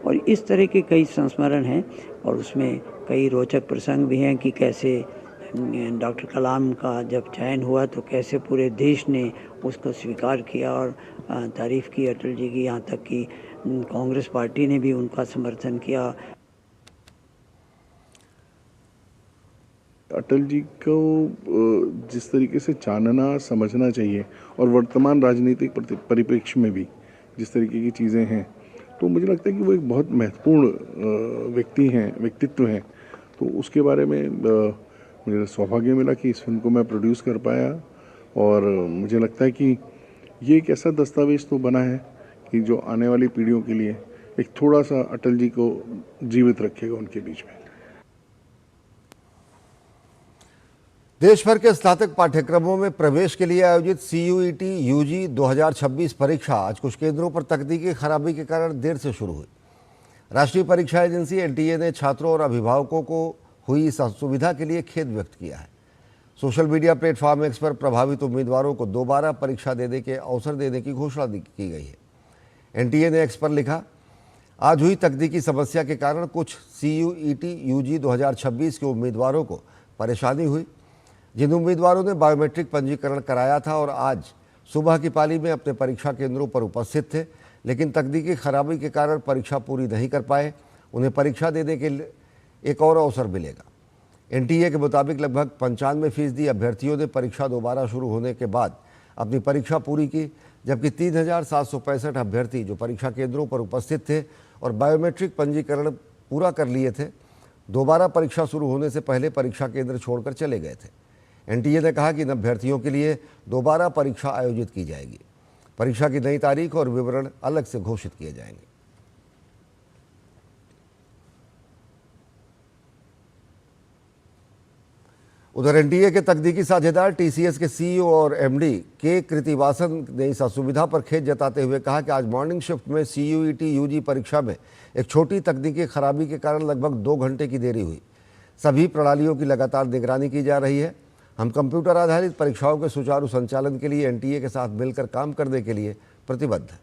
और इस तरह के कई संस्मरण हैं और उसमें कई रोचक प्रसंग भी हैं कि कैसे डॉक्टर कलाम का जब चयन हुआ तो कैसे पूरे देश ने उसको स्वीकार किया और तारीफ़ की अटल जी की, यहाँ तक कि कांग्रेस पार्टी ने भी उनका समर्थन किया। अटल जी को जिस तरीके से जानना समझना चाहिए और वर्तमान राजनीतिक परिप्रेक्ष्य में भी जिस तरीके की चीज़ें हैं, तो मुझे लगता है कि वो एक बहुत महत्वपूर्ण व्यक्तित्व हैं। तो उसके बारे में मुझे सौभाग्य मिला कि इस फिल्म को मैं प्रोड्यूस कर पाया और मुझे लगता है कि ये एक ऐसा दस्तावेज तो बना है कि जो आने वाली पीढ़ियों के लिए एक थोड़ा सा अटल जी को जीवित रखेगा उनके बीच में। देश भर के स्नातक पाठ्यक्रमों में प्रवेश के लिए आयोजित CUET UG 2026 परीक्षा आज कुछ केंद्रों पर तकनीकी खराबी के कारण देर से शुरू हुई। राष्ट्रीय परीक्षा एजेंसी NTA ने छात्रों और अभिभावकों को हुई इस असुविधा के लिए खेद व्यक्त किया है। सोशल मीडिया प्लेटफॉर्म X पर प्रभावित उम्मीदवारों को दोबारा परीक्षा देने के अवसर देने की घोषणा की गई है। NTA ने X पर लिखा, आज हुई तकनीकी समस्या के कारण कुछ CUET UG 2026 के उम्मीदवारों को परेशानी हुई। जिन उम्मीदवारों ने बायोमेट्रिक पंजीकरण कराया था और आज सुबह की पाली में अपने परीक्षा केंद्रों पर उपस्थित थे, लेकिन तकनीकी खराबी के कारण परीक्षा पूरी नहीं कर पाए, उन्हें परीक्षा देने के लिए एक और अवसर मिलेगा। NTA के मुताबिक लगभग 95% अभ्यर्थियों ने परीक्षा दोबारा शुरू होने के बाद अपनी परीक्षा पूरी की, जबकि 3,765 अभ्यर्थी जो परीक्षा केंद्रों पर उपस्थित थे और बायोमेट्रिक पंजीकरण पूरा कर लिए थे, दोबारा परीक्षा शुरू होने से पहले परीक्षा केंद्र छोड़कर चले गए थे। NTA ने कहा कि इन अभ्यर्थियों के लिए दोबारा परीक्षा आयोजित की जाएगी। परीक्षा की नई तारीख और विवरण अलग से घोषित किए जाएंगे। उधर NTA के तकनीकी साझेदार TCS के CEO और MD के कृतिवासन ने इस असुविधा पर खेद जताते हुए कहा कि आज मॉर्निंग शिफ्ट में CUET UG परीक्षा में एक छोटी तकनीकी खराबी के कारण लगभग 2 घंटे की देरी हुई। सभी प्रणालियों की लगातार निगरानी की जा रही है। हम कंप्यूटर आधारित परीक्षाओं के सुचारू संचालन के लिए NTA के साथ मिलकर काम करने के लिए प्रतिबद्ध हैं।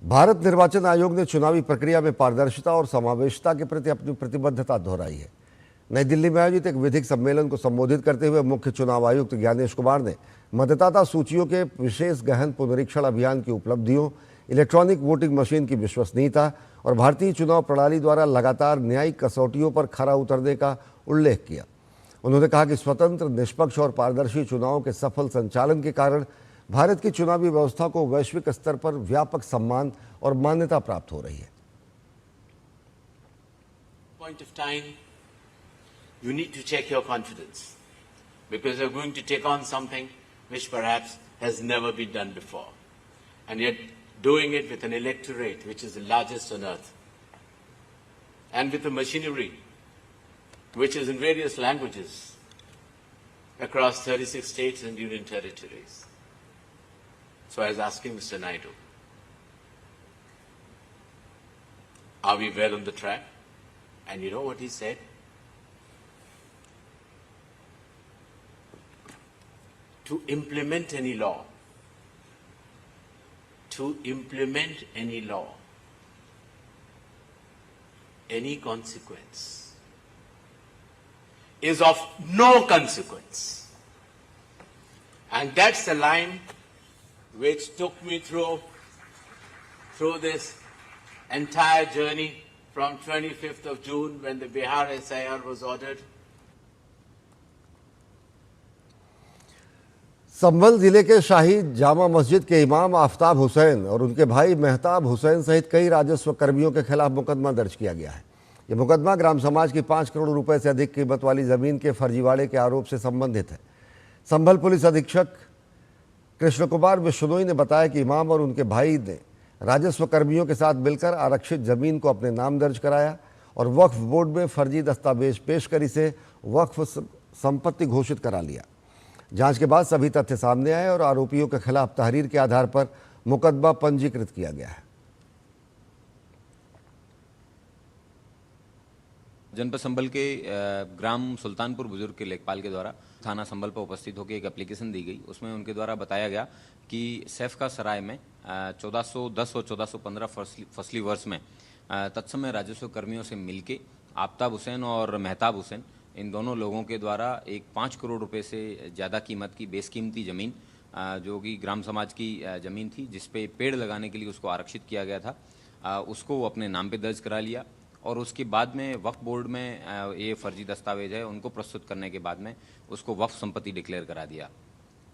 भारत निर्वाचन आयोग ने चुनावी प्रक्रिया में पारदर्शिता और समावेशिता के प्रति अपनी प्रतिबद्धता दोहराई है। नई दिल्ली में आयोजित एक विधिक सम्मेलन को संबोधित करते हुए मुख्य चुनाव आयुक्त ज्ञानेश कुमार ने मतदाता सूचियों के विशेष गहन पुनरीक्षण अभियान की उपलब्धियों, इलेक्ट्रॉनिक वोटिंग मशीन की विश्वसनीयता और भारतीय चुनाव प्रणाली द्वारा लगातार न्यायिक कसौटियों पर खरा उतरने का उल्लेख किया। उन्होंने कहा कि स्वतंत्र, निष्पक्ष और पारदर्शी चुनावों के सफल संचालन के कारण भारत की चुनावी व्यवस्था को वैश्विक स्तर पर व्यापक सम्मान और मान्यता प्राप्त हो रही है। Point of time, you need to check your confidence because you're going to take on something which perhaps has never been done before, and yet doing it with an electorate which is the largest on earth, and with a machinery which is in various languages across 36 states and union territories. So I was asking Mr. Naidu, are we well on the track? And you know what he said? To implement any law, to implement any law, any consequence, is of no consequence. And that's the line which took me through this entire journey from 25th of June when the Bihar SIR was ordered. संभल जिले के शाही जामा मस्जिद के इमाम आफ्ताब हुसैन और उनके भाई मेहताब हुसैन सहित कई राजस्व कर्मियों के खिलाफ मुकदमा दर्ज किया गया है। यह मुकदमा ग्राम समाज की 5 करोड़ रुपए से अधिक कीमत वाली जमीन के फर्जीवाड़े के आरोप से संबंधित है। संभल पुलिस अधीक्षक कृष्ण कुमार बिश्नोई ने बताया कि इमाम और उनके भाई ने राजस्व कर्मियों के साथ मिलकर आरक्षित जमीन को अपने नाम दर्ज कराया और वक्फ बोर्ड में फर्जी दस्तावेज पेश कर इसे वक्फ संपत्ति घोषित करा लिया। जांच के बाद सभी तथ्य सामने आए और आरोपियों के खिलाफ तहरीर के आधार पर मुकदमा पंजीकृत किया गया है। जनपद संभल के ग्राम सुल्तानपुर बुजुर्ग के लेखपाल के द्वारा थाना संभल पर उपस्थित होकर एक एप्लीकेशन दी गई। उसमें उनके द्वारा बताया गया कि सैफ का सराय में 1410 और 1415 फसली वर्ष में तत्समय राजस्व कर्मियों से मिलके आफ्ताब हुसैन और मेहताब हुसैन इन दोनों लोगों के द्वारा एक 5 करोड़ रुपए से ज़्यादा कीमत की बेशकीमती ज़मीन जो कि ग्राम समाज की ज़मीन थी जिस पे पेड़ लगाने के लिए उसको आरक्षित किया गया था, उसको वो अपने नाम पे दर्ज करा लिया और उसके बाद में वक्फ बोर्ड में ये फर्जी दस्तावेज है उनको प्रस्तुत करने के बाद में उसको वक्फ संपत्ति डिक्लेयर करा दिया।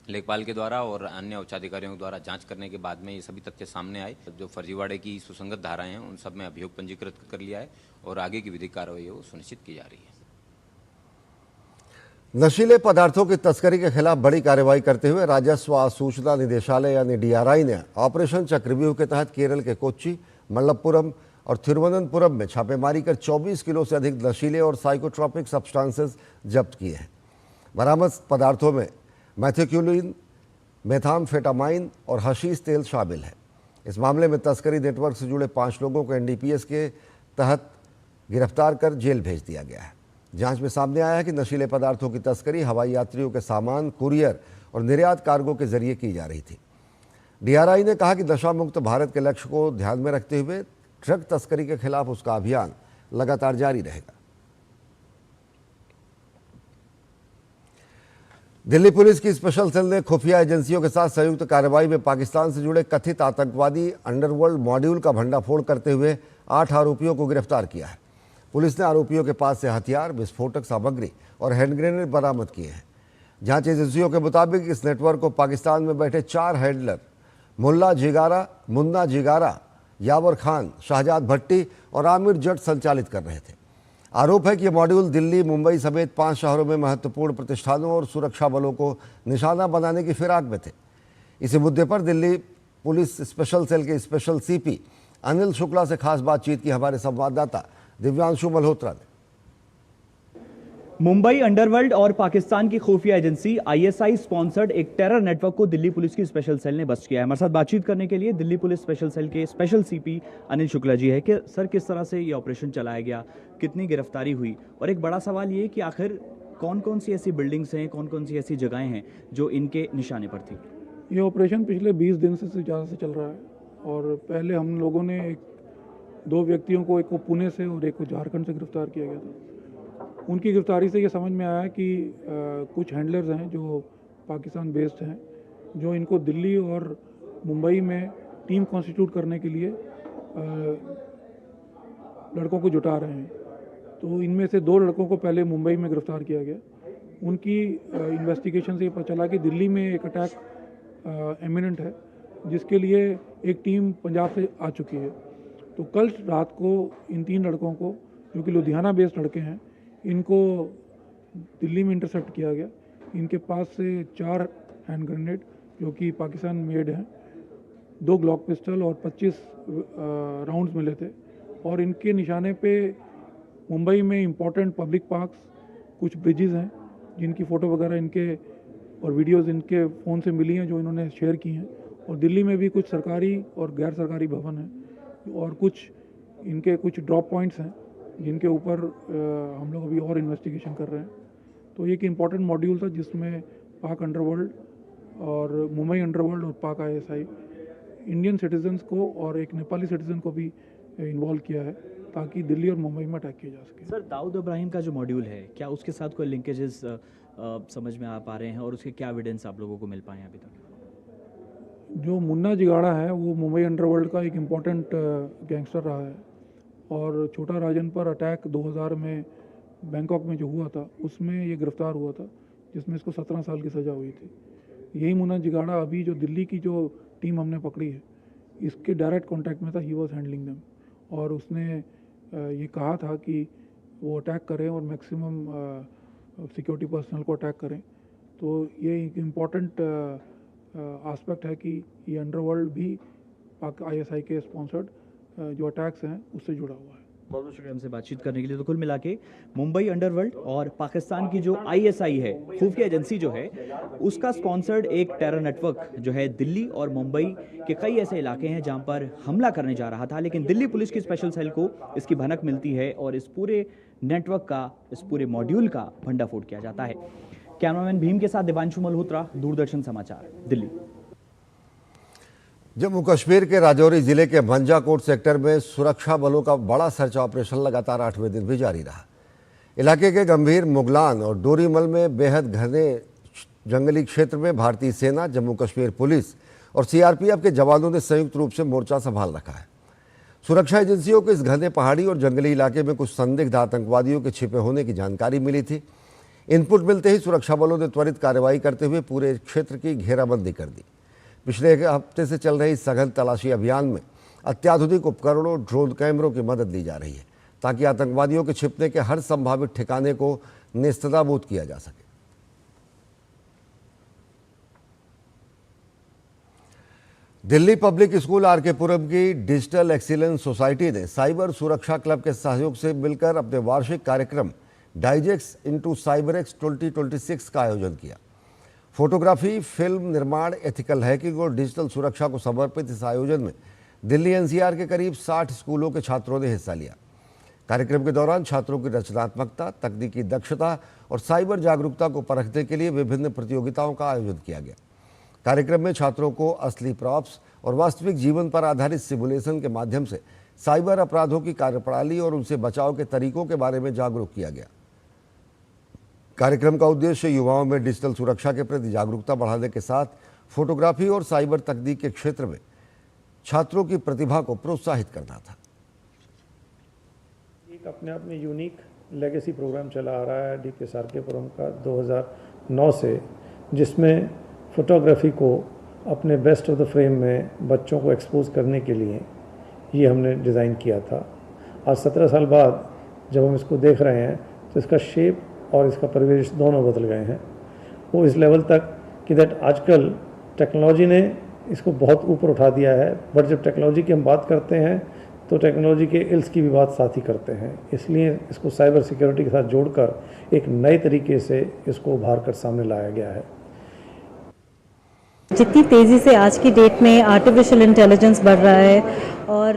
लेखपाल के द्वारा और अन्य उच्चाधिकारियों के द्वारा जांच करने के बाद में ये सभी तथ्य सामने आए। जो फर्जीवाड़े की सुसंगत धाराएं हैं उन सब में अभियोग पंजीकृत कर लिया है और आगे की विधिक कार्रवाई है वो सुनिश्चित की जा रही है। नशीले पदार्थों की तस्करी के खिलाफ बड़ी कार्रवाई करते हुए राजस्व सूचना निदेशालय यानी DRI ने ऑपरेशन चक्रव्यूह के तहत केरल के कोच्चि, मल्लपुरम और थिरुवनंतपुरम में छापेमारी कर 24 किलो से अधिक नशीले और साइकोट्रॉपिक सब्सटेंसेस जब्त किए हैं। बरामद पदार्थों में मैथिक्यूलिन, मेथाम्फेटामाइन और हशीश तेल शामिल है। इस मामले में तस्करी नेटवर्क से जुड़े 5 लोगों को NDPS के तहत गिरफ्तार कर जेल भेज दिया गया है। जांच में सामने आया है कि नशीले पदार्थों की तस्करी हवाई यात्रियों के सामान, कुरियर और निर्यात कार्गो के जरिए की जा रही थी। DRI ने कहा कि नशा मुक्त भारत के लक्ष्य को ध्यान में रखते हुए ड्रग तस्करी के खिलाफ उसका अभियान लगातार जारी रहेगा। दिल्ली पुलिस की स्पेशल सेल ने खुफिया एजेंसियों के साथ संयुक्त कार्रवाई में पाकिस्तान से जुड़े कथित आतंकवादी अंडरवर्ल्ड मॉड्यूल का भंडाफोड़ करते हुए 8 आरोपियों को गिरफ्तार किया है। पुलिस ने आरोपियों के पास से हथियार, विस्फोटक सामग्री और हैंड ग्रेनेड बरामद किए हैं। जांच एजेंसियों के मुताबिक इस नेटवर्क को पाकिस्तान में बैठे 4 हैंडलर मुन्ना जिगारा, यावर खान, शाहजाद भट्टी और आमिर जट संचालित कर रहे थे। आरोप है कि यह मॉड्यूल दिल्ली, मुंबई समेत 5 शहरों में महत्वपूर्ण प्रतिष्ठानों और सुरक्षा बलों को निशाना बनाने की फिराक में थे। इसी मुद्दे पर दिल्ली पुलिस स्पेशल सेल के स्पेशल CP अनिल शुक्ला से खास बातचीत की हमारे संवाददाता दिव्यांशु मल्होत्रा ने। मुंबई अंडरवर्ल्ड और पाकिस्तान की खुफिया एजेंसी ISI स्पॉन्सर्ड एक टेरर नेटवर्क को दिल्ली पुलिस की स्पेशल सेल ने बस्ट किया है। हमारे साथ बातचीत करने के लिए दिल्ली पुलिस स्पेशल सेल के स्पेशल CP अनिल शुक्ला जी है कि सर किस तरह से ये ऑपरेशन चलाया गया, कितनी गिरफ्तारी हुई और एक बड़ा सवाल ये कि आखिर कौन कौन सी ऐसी बिल्डिंग्स हैं, कौन कौन सी ऐसी जगहें हैं जो इनके निशाने पर थी। ये ऑपरेशन पिछले 20 दिन से ज़्यादा से चल रहा है और पहले हम लोगों ने 2 व्यक्तियों को, एक को पुणे से और एक को झारखंड से गिरफ्तार किया गया था। उनकी गिरफ्तारी से ये समझ में आया कि कुछ हैंडलर्स हैं जो पाकिस्तान बेस्ड हैं, जो इनको दिल्ली और मुंबई में टीम कॉन्स्टिट्यूट करने के लिए लड़कों को जुटा रहे हैं। तो इनमें से 2 लड़कों को पहले मुंबई में गिरफ्तार किया गया। उनकी इन्वेस्टिगेशन से ये पता चला कि दिल्ली में एक अटैक इमिनेंट है जिसके लिए एक टीम पंजाब से आ चुकी है। तो कल रात को इन 3 लड़कों को, जो कि लुधियाना बेस्ड लड़के हैं, इनको दिल्ली में इंटरसेप्ट किया गया। इनके पास से 4 हैंड ग्रेनेड जो कि पाकिस्तान मेड हैं, 2 ग्लॉक पिस्टल और 25 राउंड्स मिले थे। और इनके निशाने पे मुंबई में इम्पोर्टेंट पब्लिक पार्क्स, कुछ ब्रिजेज़ हैं जिनकी फ़ोटो वगैरह इनके और वीडियोज़ इनके फ़ोन से मिली हैं जो इन्होंने शेयर की हैं। और दिल्ली में भी कुछ सरकारी और गैर सरकारी भवन हैं और कुछ इनके कुछ ड्रॉप पॉइंट्स हैं जिनके ऊपर हम लोग अभी और इन्वेस्टिगेशन कर रहे हैं। तो ये एक इम्पॉर्टेंट मॉड्यूल था जिसमें पाक अंडरवर्ल्ड और मुंबई अंडरवर्ल्ड और पाक ISI इंडियन सिटीजन्स को और एक नेपाली सिटीजन को भी इन्वॉल्व किया है ताकि दिल्ली और मुंबई में अटैक किया जा सके। सर, दाऊद इब्राहिम का जो मॉड्यूल है, क्या उसके साथ कोई लिंकेजेस समझ में आ पा रहे हैं और उसके क्या एविडेंस आप लोगों को मिल पाए हैं अभी तक? जो मुन्ना जिगाड़ा है वो मुंबई अंडरवर्ल्ड का एक इम्पॉर्टेंट गैंगस्टर रहा है और छोटा राजन पर अटैक 2000 में बैंकॉक में जो हुआ था उसमें ये गिरफ्तार हुआ था, जिसमें इसको 17 साल की सज़ा हुई थी। यही मुन्ना जिगाड़ा अभी जो दिल्ली की जो टीम हमने पकड़ी है इसके डायरेक्ट कांटेक्ट में था। ही वाज हैंडलिंग देम और उसने ये कहा था कि वो अटैक करें और मैक्सिमम सिक्योरिटी पर्सनल को अटैक करें। तो ये एक इम्पॉर्टेंट एस्पेक्ट है कि ये अंडरवर्ल्ड भी ISI के स्पॉन्सर्ड जो अटैक्स हैं उससे जुड़ा हुआ है। बहुत बहुत शुक्रिया हमसे बातचीत करने के लिए। तो कुल मिला के मुंबई अंडरवर्ल्ड और पाकिस्तान की जो ISI है, खुफिया एजेंसी जो है, उसका स्पॉन्सर्ड एक टेरर नेटवर्क जो है दिल्ली और मुंबई के कई ऐसे इलाके हैं जहां पर हमला करने जा रहा था, लेकिन दिल्ली पुलिस की स्पेशल सेल को इसकी भनक मिलती है और इस पूरे नेटवर्क का, इस पूरे मॉड्यूल का भंडाफोड़ किया जाता है। कैमरामैन भीम के साथ दिवांशु मल्होत्रा, दूरदर्शन समाचार, दिल्ली। जम्मू कश्मीर के राजौरी जिले के मंजाकोट सेक्टर में सुरक्षा बलों का बड़ा सर्च ऑपरेशन लगातार 8वें दिन भी जारी रहा। इलाके के गंभीर मुगलान और डोरीमल में बेहद घने जंगली क्षेत्र में भारतीय सेना, जम्मू कश्मीर पुलिस और CRPF के जवानों ने संयुक्त रूप से मोर्चा संभाल रखा है। सुरक्षा एजेंसियों को इस घने पहाड़ी और जंगली इलाके में कुछ संदिग्ध आतंकवादियों के छिपे होने की जानकारी मिली थी। इनपुट मिलते ही सुरक्षा बलों ने त्वरित कार्रवाई करते हुए पूरे क्षेत्र की घेराबंदी कर दी। पिछले एक हफ्ते से चल रही सघन तलाशी अभियान में अत्याधुनिक उपकरणों, ड्रोन कैमरों की मदद ली जा रही है ताकि आतंकवादियों के छिपने के हर संभावित ठिकाने को नेस्तनाबूद किया जा सके। दिल्ली पब्लिक स्कूल RK पुरम की डिजिटल एक्सीलेंस सोसाइटी ने साइबर सुरक्षा क्लब के सहयोग से मिलकर अपने वार्षिक कार्यक्रम डाइजेक्स इनटू साइबरएक्स 2026 का आयोजन किया। फोटोग्राफी, फिल्म निर्माण, एथिकल हैकिंग और डिजिटल सुरक्षा को समर्पित इस आयोजन में दिल्ली NCR के करीब 60 स्कूलों के छात्रों ने हिस्सा लिया। कार्यक्रम के दौरान छात्रों की रचनात्मकता, तकनीकी दक्षता और साइबर जागरूकता को परखने के लिए विभिन्न प्रतियोगिताओं का आयोजन किया गया। कार्यक्रम में छात्रों को असली प्रॉप्स और वास्तविक जीवन पर आधारित सिमुलेशन के माध्यम से साइबर अपराधों की कार्यप्रणाली और उनसे बचाव के तरीकों के बारे में जागरूक किया गया। कार्यक्रम का उद्देश्य युवाओं में डिजिटल सुरक्षा के प्रति जागरूकता बढ़ाने के साथ फोटोग्राफी और साइबर तकनीक के क्षेत्र में छात्रों की प्रतिभा को प्रोत्साहित करना था। एक अपने आप में यूनिक लेगेसी प्रोग्राम चला आ रहा है DKSRK पुरम का 2009 से, जिसमें फोटोग्राफी को अपने बेस्ट ऑफ द फ्रेम में बच्चों को एक्सपोज करने के लिए ये हमने डिज़ाइन किया था। आज 17 साल बाद जब हम इसको देख रहे हैं तो इसका शेप और इसका परिवेश दोनों बदल गए हैं। वो इस लेवल तक कि दैट आजकल टेक्नोलॉजी ने इसको बहुत ऊपर उठा दिया है, बट जब टेक्नोलॉजी की हम बात करते हैं तो टेक्नोलॉजी के इल्स की भी बात साथ ही करते हैं। इसलिए इसको साइबर सिक्योरिटी के साथ जोड़कर एक नए तरीके से इसको उभार कर सामने लाया गया है। जितनी तेज़ी से आज की डेट में आर्टिफिशियल इंटेलिजेंस बढ़ रहा है और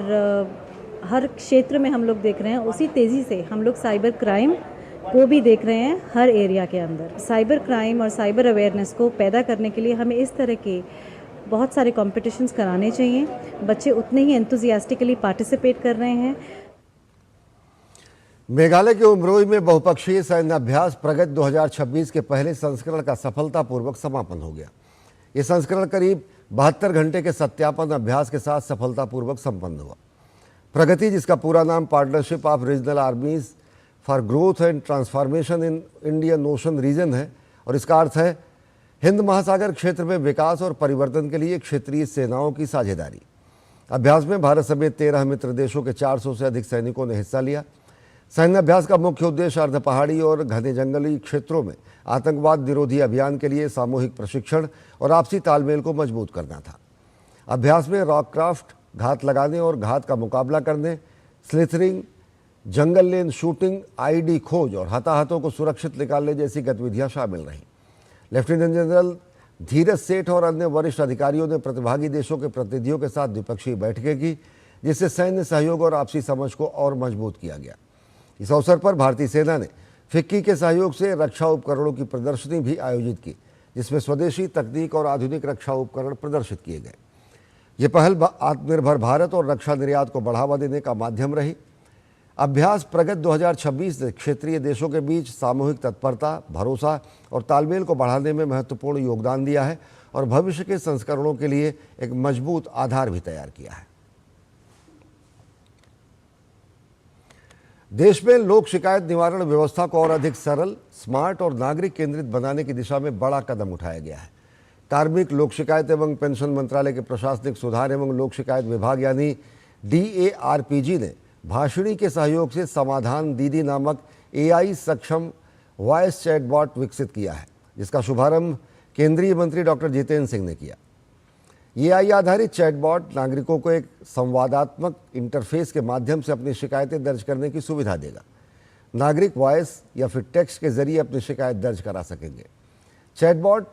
हर क्षेत्र में हम लोग देख रहे हैं, उसी तेज़ी से हम लोग साइबर क्राइम को भी देख रहे हैं हर एरिया के अंदर। साइबर क्राइम और साइबर अवेयरनेस को पैदा करने के लिए हमें इस तरह के बहुत सारे कॉम्पिटिशन्स कराने चाहिए। बच्चे उतने ही एंथुजियास्टिकली पार्टिसिपेट कर रहे हैं। मेघालय के उमरोई में बहुपक्षीय सैन्य अभ्यास प्रगति 2026 के पहले संस्करण का सफलतापूर्वक समापन हो गया। ये संस्करण करीब 72 घंटे के सत्यापन अभ्यास के साथ सफलतापूर्वक संपन्न हुआ। प्रगति, जिसका पूरा नाम partnership of regional armies for growth and transformation in Indian Ocean region है और इसका अर्थ है हिंद महासागर क्षेत्र में विकास और परिवर्तन के लिए क्षेत्रीय सेनाओं की साझेदारी। अभ्यास में भारत समेत 13 मित्र देशों के 400 से अधिक सैनिकों ने हिस्सा लिया। सैन्य अभ्यास का मुख्य उद्देश्य अर्ध पहाड़ी और घने जंगली क्षेत्रों में आतंकवाद निरोधी अभियान के लिए सामूहिक प्रशिक्षण और आपसी तालमेल को मजबूत करना था। अभ्यास में रॉक क्राफ्ट, घात लगाने और घात का मुकाबला करने, स्लिथरिंग, जंगल लेन शूटिंग, ID खोज और हताहतों को सुरक्षित निकालने जैसी गतिविधियां शामिल रहीं। लेफ्टिनेंट जनरल धीरज सेठ और अन्य वरिष्ठ अधिकारियों ने प्रतिभागी देशों के प्रतिनिधियों के साथ द्विपक्षीय बैठकें की, जिससे सैन्य सहयोग और आपसी समझ को और मजबूत किया गया। इस अवसर पर भारतीय सेना ने फिक्की के सहयोग से रक्षा उपकरणों की प्रदर्शनी भी आयोजित की, जिसमें स्वदेशी तकनीक और आधुनिक रक्षा उपकरण प्रदर्शित किए गए। ये पहल आत्मनिर्भर भारत और रक्षा निर्यात को बढ़ावा देने का माध्यम रही। अभ्यास प्रगति 2026 ने क्षेत्रीय देशों के बीच सामूहिक तत्परता, भरोसा और तालमेल को बढ़ाने में महत्वपूर्ण योगदान दिया है और भविष्य के संस्करणों के लिए एक मजबूत आधार भी तैयार किया है। देश में लोक शिकायत निवारण व्यवस्था को और अधिक सरल, स्मार्ट और नागरिक केंद्रित बनाने की दिशा में बड़ा कदम उठाया गया है। कार्मिक, लोक शिकायत एवं पेंशन मंत्रालय के प्रशासनिक सुधार एवं लोक शिकायत विभाग यानी DARPG ने भाषिणी के सहयोग से समाधान दीदी नामक AI सक्षम वॉइस चैटबॉट विकसित किया है, जिसका शुभारंभ केंद्रीय मंत्री डॉक्टर जितेंद्र सिंह ने किया। AI आधारित चैटबॉट नागरिकों को एक संवादात्मक इंटरफेस के माध्यम से अपनी शिकायतें दर्ज करने की सुविधा देगा। नागरिक वॉइस या फिर टेक्स्ट के जरिए अपनी शिकायत दर्ज करा सकेंगे। चैटबॉट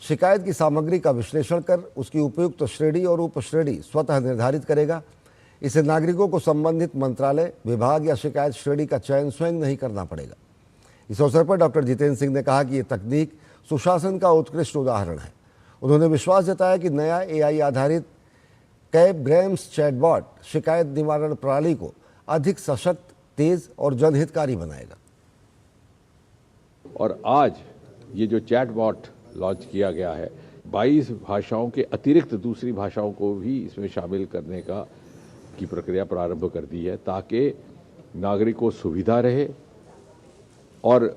शिकायत की सामग्री का विश्लेषण कर उसकी उपयुक्त श्रेणी और उपश्रेणी स्वतः निर्धारित करेगा। इसे नागरिकों को संबंधित मंत्रालय, विभाग या शिकायत श्रेणी का चयन स्वयं नहीं करना पड़ेगा। इस अवसर पर डॉक्टर जितेंद्र सिंह ने कहा कि ये तकनीक सुशासन का उत्कृष्ट उदाहरण है। उन्होंने विश्वास जताया कि नया AI आधारित कैब ग्राम्स चैटबॉट शिकायत निवारण प्रणाली को अधिक सशक्त, तेज और जनहितकारी बनाएगा। और आज ये जो चैटबॉट लॉन्च किया गया है, 22 भाषाओं के अतिरिक्त दूसरी भाषाओं को भी इसमें शामिल करने की प्रक्रिया प्रारंभ कर दी है, ताकि नागरिक को सुविधा रहे और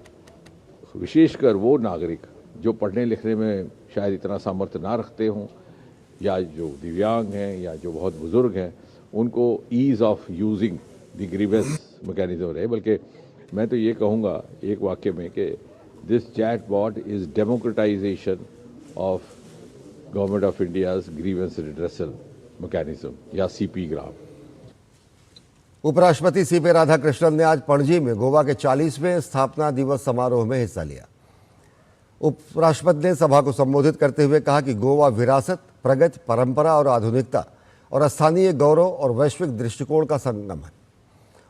विशेषकर वो नागरिक जो पढ़ने लिखने में शायद इतना सामर्थ्य ना रखते हों या जो दिव्यांग हैं या जो बहुत बुजुर्ग हैं, उनको ease of using the grievance mechanism रहे। बल्कि मैं तो ये कहूँगा एक वाक्य में कि this chatbot is democratisation of government of India's grievance redressal mechanism या CP ग्राम। उपराष्ट्रपति CP राधाकृष्णन ने आज पणजी में गोवा के 40वें स्थापना दिवस समारोह में हिस्सा लिया। उपराष्ट्रपति ने सभा को संबोधित करते हुए कहा कि गोवा विरासत, प्रगति, परंपरा और आधुनिकता और स्थानीय गौरव और वैश्विक दृष्टिकोण का संगम है।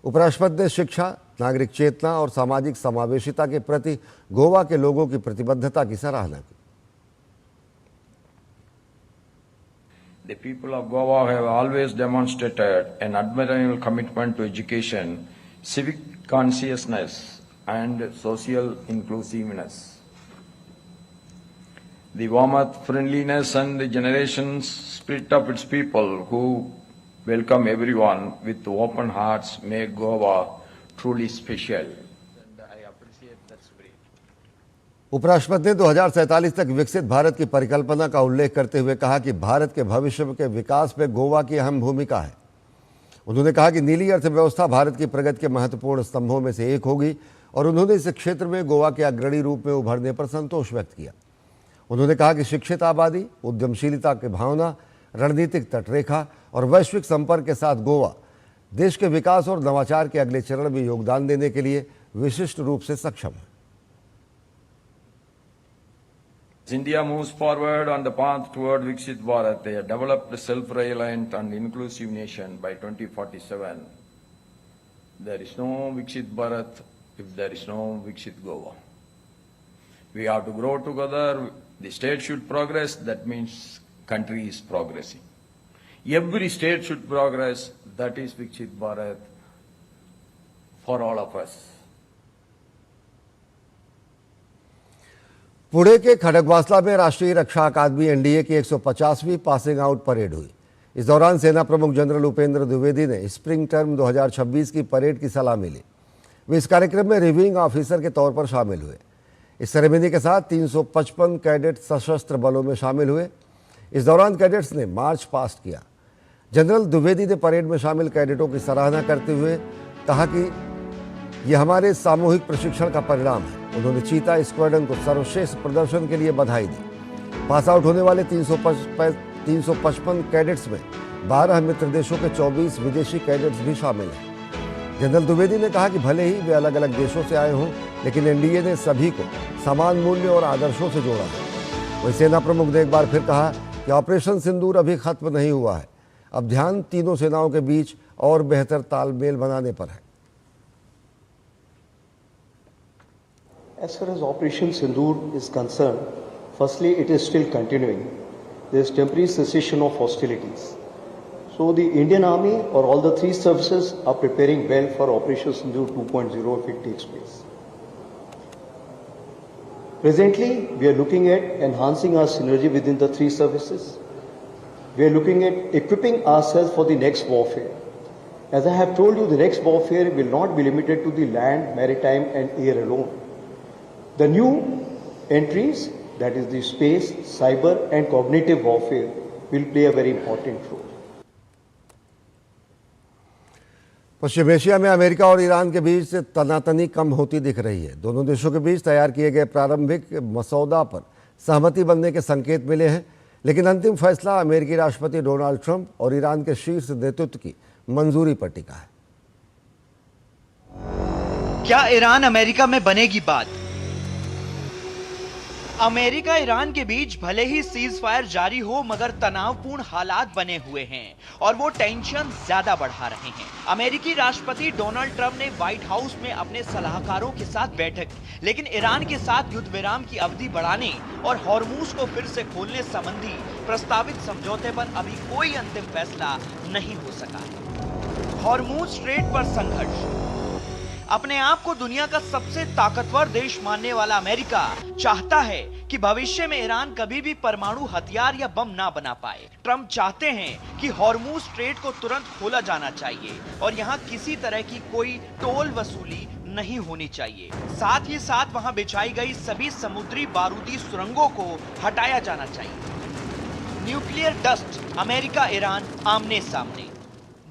उपराष्ट्रपति ने शिक्षा, नागरिक चेतना और सामाजिक समावेशिता के प्रति गोवा के लोगों की प्रतिबद्धता की सराहना की। The people of Goa have always demonstrated an admirable commitment to education, civic consciousness, and social inclusiveness. The warmth, friendliness, and the generations spirit of its people who welcome everyone with open hearts make Goa truly special. उपराष्ट्रपति ने 2047 तक विकसित भारत की परिकल्पना का उल्लेख करते हुए कहा कि भारत के भविष्य के विकास में गोवा की अहम भूमिका है। उन्होंने कहा कि नीली अर्थव्यवस्था भारत की प्रगति के महत्वपूर्ण स्तंभों में से एक होगी और उन्होंने इस क्षेत्र में गोवा के अग्रणी रूप में उभरने पर संतोष व्यक्त किया। उन्होंने कहा कि शिक्षित आबादी, उद्यमशीलता की भावना, रणनीतिक तटरेखा और वैश्विक संपर्क के साथ गोवा देश के विकास और नवाचार के अगले चरण में योगदान देने के लिए विशिष्ट रूप से सक्षम है। As India moves forward on the path toward Viksit Bharat, a developed, self-reliant and inclusive nation by 2047, there is no Viksit Bharat if there is no Viksit Goa. We have to grow together. The state should progress. That means country is progressing. Every state should progress. That is Viksit Bharat for all of us. Pune के खड़गवासला में राष्ट्रीय रक्षा अकादमी NDA की 150वीं पासिंग आउट परेड हुई। इस दौरान सेना प्रमुख जनरल उपेंद्र द्विवेदी ने स्प्रिंग टर्म 2026 की परेड की सलामी ली। वे इस कार्यक्रम में रिव्यूइंग ऑफिसर के तौर पर शामिल हुए। इस सेरेमनी के साथ 355 कैडेट सशस्त्र बलों में शामिल हुए। इस दौरान कैडेट्स ने मार्च पास्ट किया। जनरल द्विवेदी ने परेड में शामिल कैडेटों की सराहना करते हुए कहा कि यह हमारे सामूहिक प्रशिक्षण का परिणाम है। उन्होंने चीता स्क्वाड्रन को सर्वश्रेष्ठ प्रदर्शन के लिए बधाई दी। पास आउट होने वाले 355 कैडेट्स में 12 मित्र देशों के 24 विदेशी कैडेट्स भी शामिल हैं। जनरल द्विवेदी ने कहा कि भले ही वे अलग अलग देशों से आए हों, लेकिन NDA ने सभी को समान मूल्य और आदर्शों से जोड़ा है। वही सेना प्रमुख ने एक बार फिर कहा कि ऑपरेशन सिंदूर अभी खत्म नहीं हुआ है। अब ध्यान तीनों सेनाओं के बीच और बेहतर तालमेल बनाने पर है। As far as Operation Sindoor is concerned, firstly, it is still continuing. there is temporary cessation of hostilities. So the Indian Army or all the three services are preparing well for Operation Sindoor 2.0 if it takes place. Presently, we are looking at enhancing our synergy within the three services. We are looking at equipping ourselves for the next warfare. As I have told you, the next warfare will not be limited to the land, maritime and air alone. The new entries, that is the space, cyber and cognitive warfare, will play a very important role. Paschim Asia में अमेरिका और ईरान के बीच तनातनी कम होती दिख रही है। दोनों देशों के बीच तैयार किए गए प्रारंभिक मसौदा पर सहमति बनने के संकेत मिले हैं, लेकिन अंतिम फैसला अमेरिकी राष्ट्रपति डोनाल्ड ट्रंप और ईरान के शीर्ष नेतृत्व की मंजूरी पर टिका है। क्या ईरान अमेरिका में बनेगी बात? अमेरिका ईरान के बीच भले ही सीज फायर जारी हो, मगर तनावपूर्ण हालात बने हुए हैं और वो टेंशन ज्यादा बढ़ा रहे हैं। अमेरिकी राष्ट्रपति डोनाल्ड ट्रंप ने व्हाइट हाउस में अपने सलाहकारों के साथ बैठक की, लेकिन ईरान के साथ युद्ध विराम की अवधि बढ़ाने और हॉर्मूज को फिर से खोलने संबंधी प्रस्तावित समझौते पर अभी कोई अंतिम फैसला नहीं हो सका है। हॉर्मूज स्ट्रेट पर संघर्ष। अपने आप को दुनिया का सबसे ताकतवर देश मानने वाला अमेरिका चाहता है कि भविष्य में ईरान कभी भी परमाणु हथियार या बम ना बना पाए। ट्रंप चाहते हैं कि हॉर्मूज स्ट्रेट को तुरंत खोला जाना चाहिए और यहाँ किसी तरह की कोई टोल वसूली नहीं होनी चाहिए। साथ ही साथ वहाँ बिछाई गई सभी समुद्री बारूदी सुरंगों को हटाया जाना चाहिए। न्यूक्लियर डस्ट, अमेरिका ईरान आमने सामने।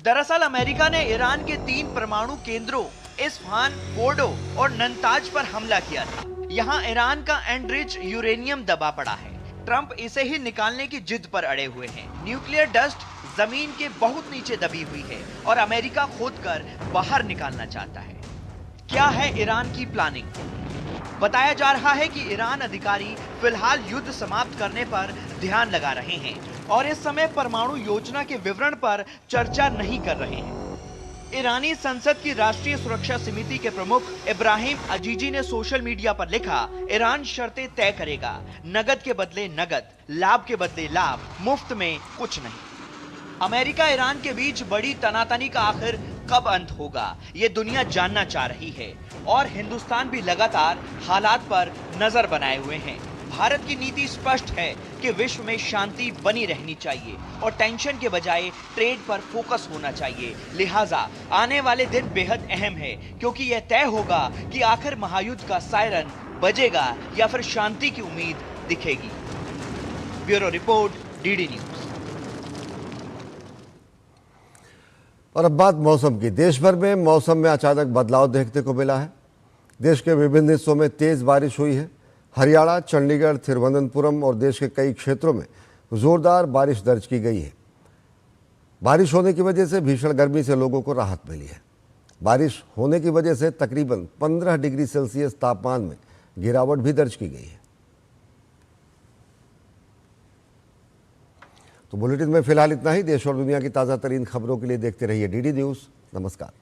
दरअसल अमेरिका ने ईरान के 3 परमाणु केंद्रों इस्फहान, फोर्डो और नंताज पर हमला किया था। यहाँ ईरान का एनरिच यूरेनियम दबा पड़ा है। ट्रंप इसे ही निकालने की जिद पर अड़े हुए हैं। न्यूक्लियर डस्ट जमीन के बहुत नीचे दबी हुई है और अमेरिका खोदकर बाहर निकालना चाहता है। क्या है ईरान की प्लानिंग? बताया जा रहा है कि ईरान अधिकारी फिलहाल युद्ध समाप्त करने पर ध्यान लगा रहे हैं और इस समय परमाणु योजना के विवरण पर चर्चा नहीं कर रहे हैं। ईरानी संसद की राष्ट्रीय सुरक्षा समिति के प्रमुख इब्राहिम अजीजी ने सोशल मीडिया पर लिखा, ईरान शर्तें तय करेगा, नगद के बदले नगद, लाभ के बदले लाभ, मुफ्त में कुछ नहीं। अमेरिका ईरान के बीच बड़ी तनातनी का आखिर कब अंत होगा, ये दुनिया जानना चाह रही है और हिंदुस्तान भी लगातार हालात पर नजर बनाए हुए हैं। भारत की नीति स्पष्ट है कि विश्व में शांति बनी रहनी चाहिए और टेंशन के बजाय ट्रेड पर फोकस होना चाहिए। लिहाजा आने वाले दिन बेहद अहम है, क्योंकि यह तय होगा कि आखिर महायुद्ध का सायरन बजेगा या फिर शांति की उम्मीद दिखेगी। Bureau report, DD news. और अब बात मौसम की। देश भर में मौसम में अचानक बदलाव देखने को मिला है। देश के विभिन्न हिस्सों में तेज बारिश हुई है। हरियाणा, चंडीगढ़, तिरुवनंतपुरम और देश के कई क्षेत्रों में जोरदार बारिश दर्ज की गई है। बारिश होने की वजह से भीषण गर्मी से लोगों को राहत मिली है। बारिश होने की वजह से तकरीबन 15 डिग्री सेल्सियस तापमान में गिरावट भी दर्ज की गई है। तो बुलेटिन में फिलहाल इतना ही। देश और दुनिया की ताज़ा तरीन खबरों के लिए देखते रहिए डीडी न्यूज़। नमस्कार।